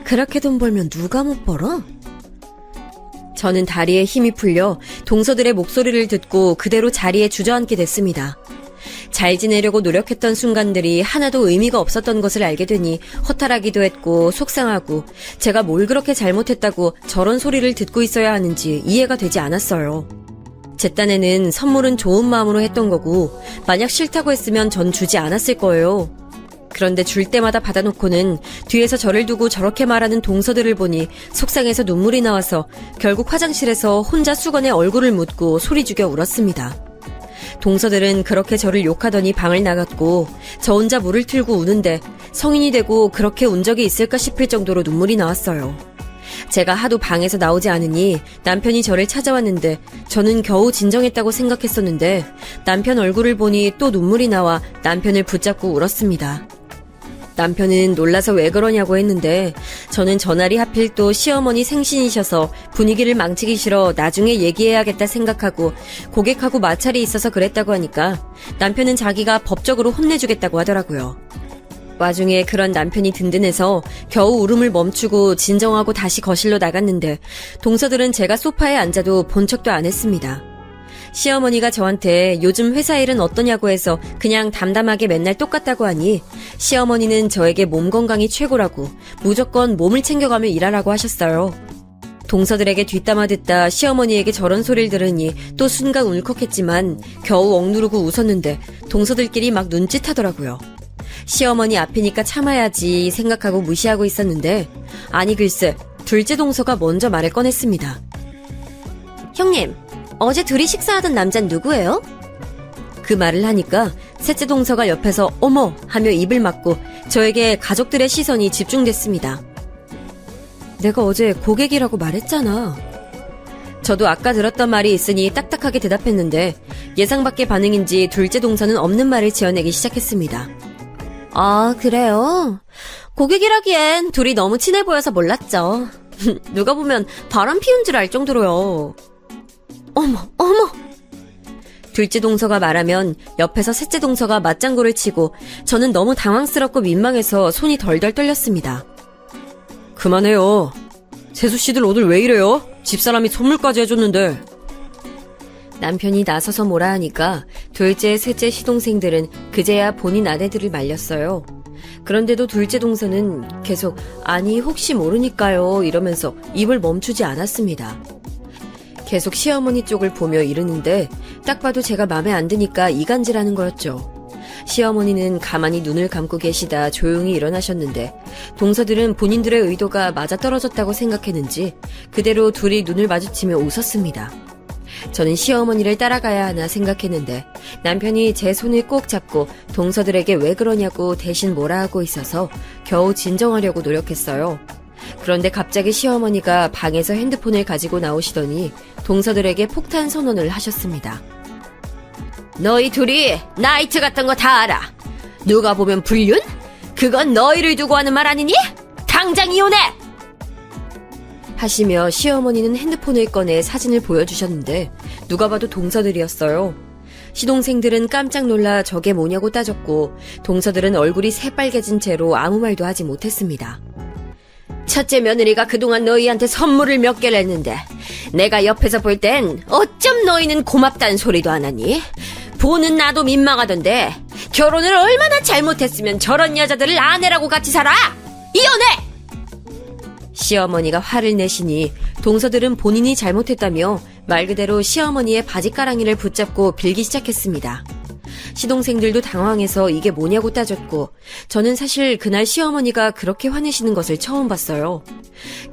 그렇게 돈 벌면 누가 못 벌어? 저는 다리에 힘이 풀려 동서들의 목소리를 듣고 그대로 자리에 주저앉게 됐습니다. 잘 지내려고 노력했던 순간들이 하나도 의미가 없었던 것을 알게 되니 허탈하기도 했고 속상하고 제가 뭘 그렇게 잘못했다고 저런 소리를 듣고 있어야 하는지 이해가 되지 않았어요. 제 딴에는 선물은 좋은 마음으로 했던 거고 만약 싫다고 했으면 전 주지 않았을 거예요. 그런데 줄 때마다 받아놓고는 뒤에서 저를 두고 저렇게 말하는 동서들을 보니 속상해서 눈물이 나와서 결국 화장실에서 혼자 수건에 얼굴을 묻고 소리 죽여 울었습니다. 동서들은 그렇게 저를 욕하더니 방을 나갔고 저 혼자 물을 틀고 우는데 성인이 되고 그렇게 운 적이 있을까 싶을 정도로 눈물이 나왔어요. 제가 하도 방에서 나오지 않으니 남편이 저를 찾아왔는데 저는 겨우 진정했다고 생각했었는데 남편 얼굴을 보니 또 눈물이 나와 남편을 붙잡고 울었습니다. 남편은 놀라서 왜 그러냐고 했는데 저는 전날이 하필 또 시어머니 생신이셔서 분위기를 망치기 싫어 나중에 얘기해야겠다 생각하고 고객하고 마찰이 있어서 그랬다고 하니까 남편은 자기가 법적으로 혼내주겠다고 하더라고요. 와중에 그런 남편이 든든해서 겨우 울음을 멈추고 진정하고 다시 거실로 나갔는데 동서들은 제가 소파에 앉아도 본 척도 안 했습니다. 시어머니가 저한테 요즘 회사 일은 어떠냐고 해서 그냥 담담하게 맨날 똑같다고 하니 시어머니는 저에게 몸 건강이 최고라고 무조건 몸을 챙겨가며 일하라고 하셨어요. 동서들에게 뒷담화 듣다 시어머니에게 저런 소리를 들으니 또 순간 울컥했지만 겨우 억누르고 웃었는데 동서들끼리 막 눈짓하더라고요. 시어머니 앞이니까 참아야지 생각하고 무시하고 있었는데 아니 글쎄 둘째 동서가 먼저 말을 꺼냈습니다. 형님, 어제 둘이 식사하던 남잔 누구예요? 그 말을 하니까 셋째 동서가 옆에서 어머 하며 입을 막고 저에게 가족들의 시선이 집중됐습니다. 내가 어제 고객이라고 말했잖아. 저도 아까 들었던 말이 있으니 딱딱하게 대답했는데 예상 밖의 반응인지 둘째 동서는 없는 말을 지어내기 시작했습니다. 아, 그래요? 고객이라기엔 둘이 너무 친해 보여서 몰랐죠. 누가 보면 바람 피운 줄 알 정도로요. 어머, 어머! 둘째 동서가 말하면 옆에서 셋째 동서가 맞장구를 치고 저는 너무 당황스럽고 민망해서 손이 덜덜 떨렸습니다. 그만해요. 세수씨들 오늘 왜 이래요? 집사람이 선물까지 해줬는데. 남편이 나서서 뭐라 하니까 둘째, 셋째 시동생들은 그제야 본인 아내들을 말렸어요. 그런데도 둘째 동서는 계속 아니 혹시 모르니까요 이러면서 입을 멈추지 않았습니다. 계속 시어머니 쪽을 보며 이르는데 딱 봐도 제가 맘에 안 드니까 이간질하는 거였죠. 시어머니는 가만히 눈을 감고 계시다 조용히 일어나셨는데 동서들은 본인들의 의도가 맞아떨어졌다고 생각했는지 그대로 둘이 눈을 마주치며 웃었습니다. 저는 시어머니를 따라가야 하나 생각했는데 남편이 제 손을 꼭 잡고 동서들에게 왜 그러냐고 대신 뭐라 하고 있어서 겨우 진정하려고 노력했어요. 그런데 갑자기 시어머니가 방에서 핸드폰을 가지고 나오시더니 동서들에게 폭탄 선언을 하셨습니다. 너희 둘이 나이트 같은 거 다 알아. 누가 보면 불륜? 그건 너희를 두고 하는 말 아니니? 당장 이혼해! 하시며 시어머니는 핸드폰을 꺼내 사진을 보여주셨는데 누가 봐도 동서들이었어요. 시동생들은 깜짝 놀라 저게 뭐냐고 따졌고 동서들은 얼굴이 새빨개진 채로 아무 말도 하지 못했습니다. 첫째 며느리가 그동안 너희한테 선물을 몇 개를 했는데 내가 옆에서 볼 땐 어쩜 너희는 고맙다는 소리도 안 하니? 보는 나도 민망하던데 결혼을 얼마나 잘못했으면 저런 여자들을 아내라고 같이 살아? 이혼해! 시어머니가 화를 내시니 동서들은 본인이 잘못했다며 말 그대로 시어머니의 바지가랑이를 붙잡고 빌기 시작했습니다. 시동생들도 당황해서 이게 뭐냐고 따졌고 저는 사실 그날 시어머니가 그렇게 화내시는 것을 처음 봤어요.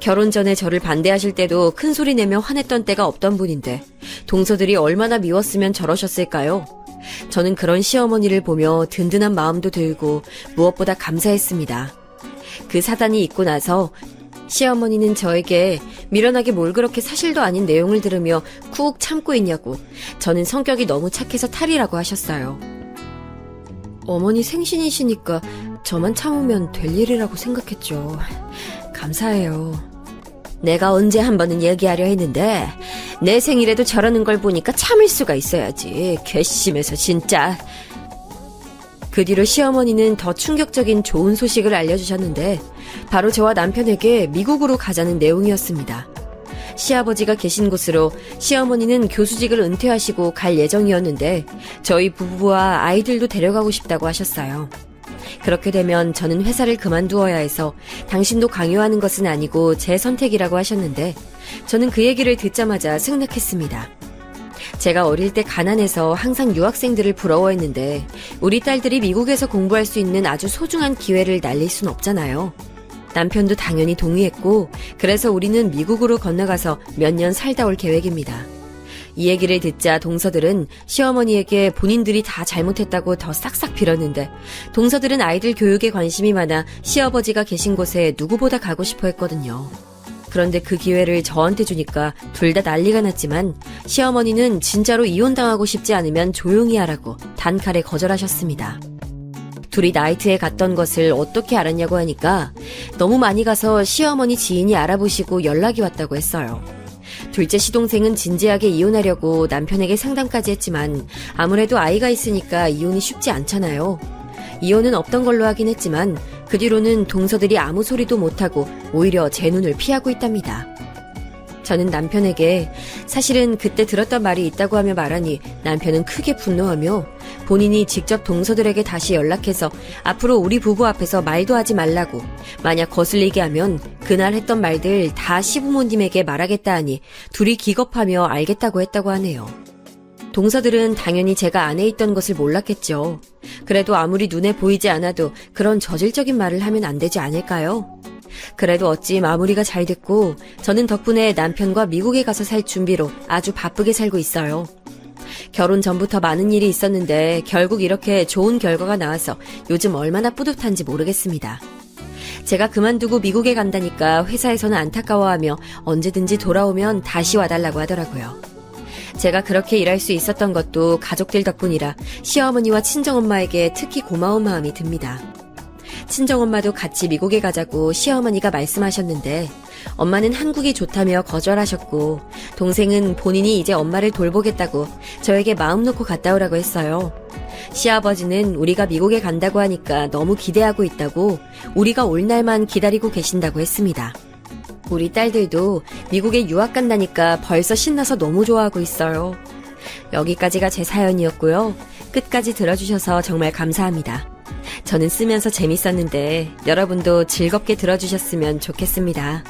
결혼 전에 저를 반대하실 때도 큰 소리 내며 화냈던 때가 없던 분인데 동서들이 얼마나 미웠으면 저러셨을까요? 저는 그런 시어머니를 보며 든든한 마음도 들고 무엇보다 감사했습니다. 그 사단이 있고 나서 시어머니는 저에게 미련하게 뭘 그렇게 사실도 아닌 내용을 들으며 쿡 참고 있냐고 저는 성격이 너무 착해서 탈이라고 하셨어요. 어머니 생신이시니까 저만 참으면 될 일이라고 생각했죠. 감사해요. 내가 언제 한 번은 얘기하려 했는데 내 생일에도 저러는 걸 보니까 참을 수가 있어야지. 괘씸해서 진짜. 그 뒤로 시어머니는 더 충격적인 좋은 소식을 알려주셨는데 바로 저와 남편에게 미국으로 가자는 내용이었습니다. 시아버지가 계신 곳으로 시어머니는 교수직을 은퇴하시고 갈 예정이었는데 저희 부부와 아이들도 데려가고 싶다고 하셨어요. 그렇게 되면 저는 회사를 그만두어야 해서 당신도 강요하는 것은 아니고 제 선택이라고 하셨는데 저는 그 얘기를 듣자마자 승낙했습니다. 제가 어릴 때 가난해서 항상 유학생들을 부러워했는데 우리 딸들이 미국에서 공부할 수 있는 아주 소중한 기회를 날릴 순 없잖아요. 남편도 당연히 동의했고 그래서 우리는 미국으로 건너가서 몇 년 살다 올 계획입니다. 이 얘기를 듣자 동서들은 시어머니에게 본인들이 다 잘못했다고 더 싹싹 빌었는데 동서들은 아이들 교육에 관심이 많아 시아버지가 계신 곳에 누구보다 가고 싶어 했거든요. 그런데 그 기회를 저한테 주니까 둘 다 난리가 났지만 시어머니는 진짜로 이혼당하고 싶지 않으면 조용히 하라고 단칼에 거절하셨습니다. 둘이 나이트에 갔던 것을 어떻게 알았냐고 하니까 너무 많이 가서 시어머니 지인이 알아보시고 연락이 왔다고 했어요. 둘째 시동생은 진지하게 이혼하려고 남편에게 상담까지 했지만 아무래도 아이가 있으니까 이혼이 쉽지 않잖아요. 이혼은 없던 걸로 하긴 했지만 그 뒤로는 동서들이 아무 소리도 못하고 오히려 제 눈을 피하고 있답니다. 저는 남편에게 사실은 그때 들었던 말이 있다고 하며 말하니 남편은 크게 분노하며 본인이 직접 동서들에게 다시 연락해서 앞으로 우리 부부 앞에서 말도 하지 말라고 만약 거슬리게 하면 그날 했던 말들 다 시부모님에게 말하겠다 하니 둘이 기겁하며 알겠다고 했다고 하네요. 동서들은 당연히 제가 안에 있던 것을 몰랐겠죠. 그래도 아무리 눈에 보이지 않아도 그런 저질적인 말을 하면 안 되지 않을까요? 그래도 어찌 마무리가 잘 됐고 저는 덕분에 남편과 미국에 가서 살 준비로 아주 바쁘게 살고 있어요. 결혼 전부터 많은 일이 있었는데 결국 이렇게 좋은 결과가 나와서 요즘 얼마나 뿌듯한지 모르겠습니다. 제가 그만두고 미국에 간다니까 회사에서는 안타까워하며 언제든지 돌아오면 다시 와달라고 하더라고요. 제가 그렇게 일할 수 있었던 것도 가족들 덕분이라 시어머니와 친정엄마에게 특히 고마운 마음이 듭니다. 친정엄마도 같이 미국에 가자고 시어머니가 말씀하셨는데 엄마는 한국이 좋다며 거절하셨고 동생은 본인이 이제 엄마를 돌보겠다고 저에게 마음 놓고 갔다 오라고 했어요. 시아버지는 우리가 미국에 간다고 하니까 너무 기대하고 있다고 우리가 올 날만 기다리고 계신다고 했습니다. 우리 딸들도 미국에 유학 간다니까 벌써 신나서 너무 좋아하고 있어요. 여기까지가 제 사연이었고요. 끝까지 들어주셔서 정말 감사합니다. 저는 쓰면서 재밌었는데 여러분도 즐겁게 들어주셨으면 좋겠습니다.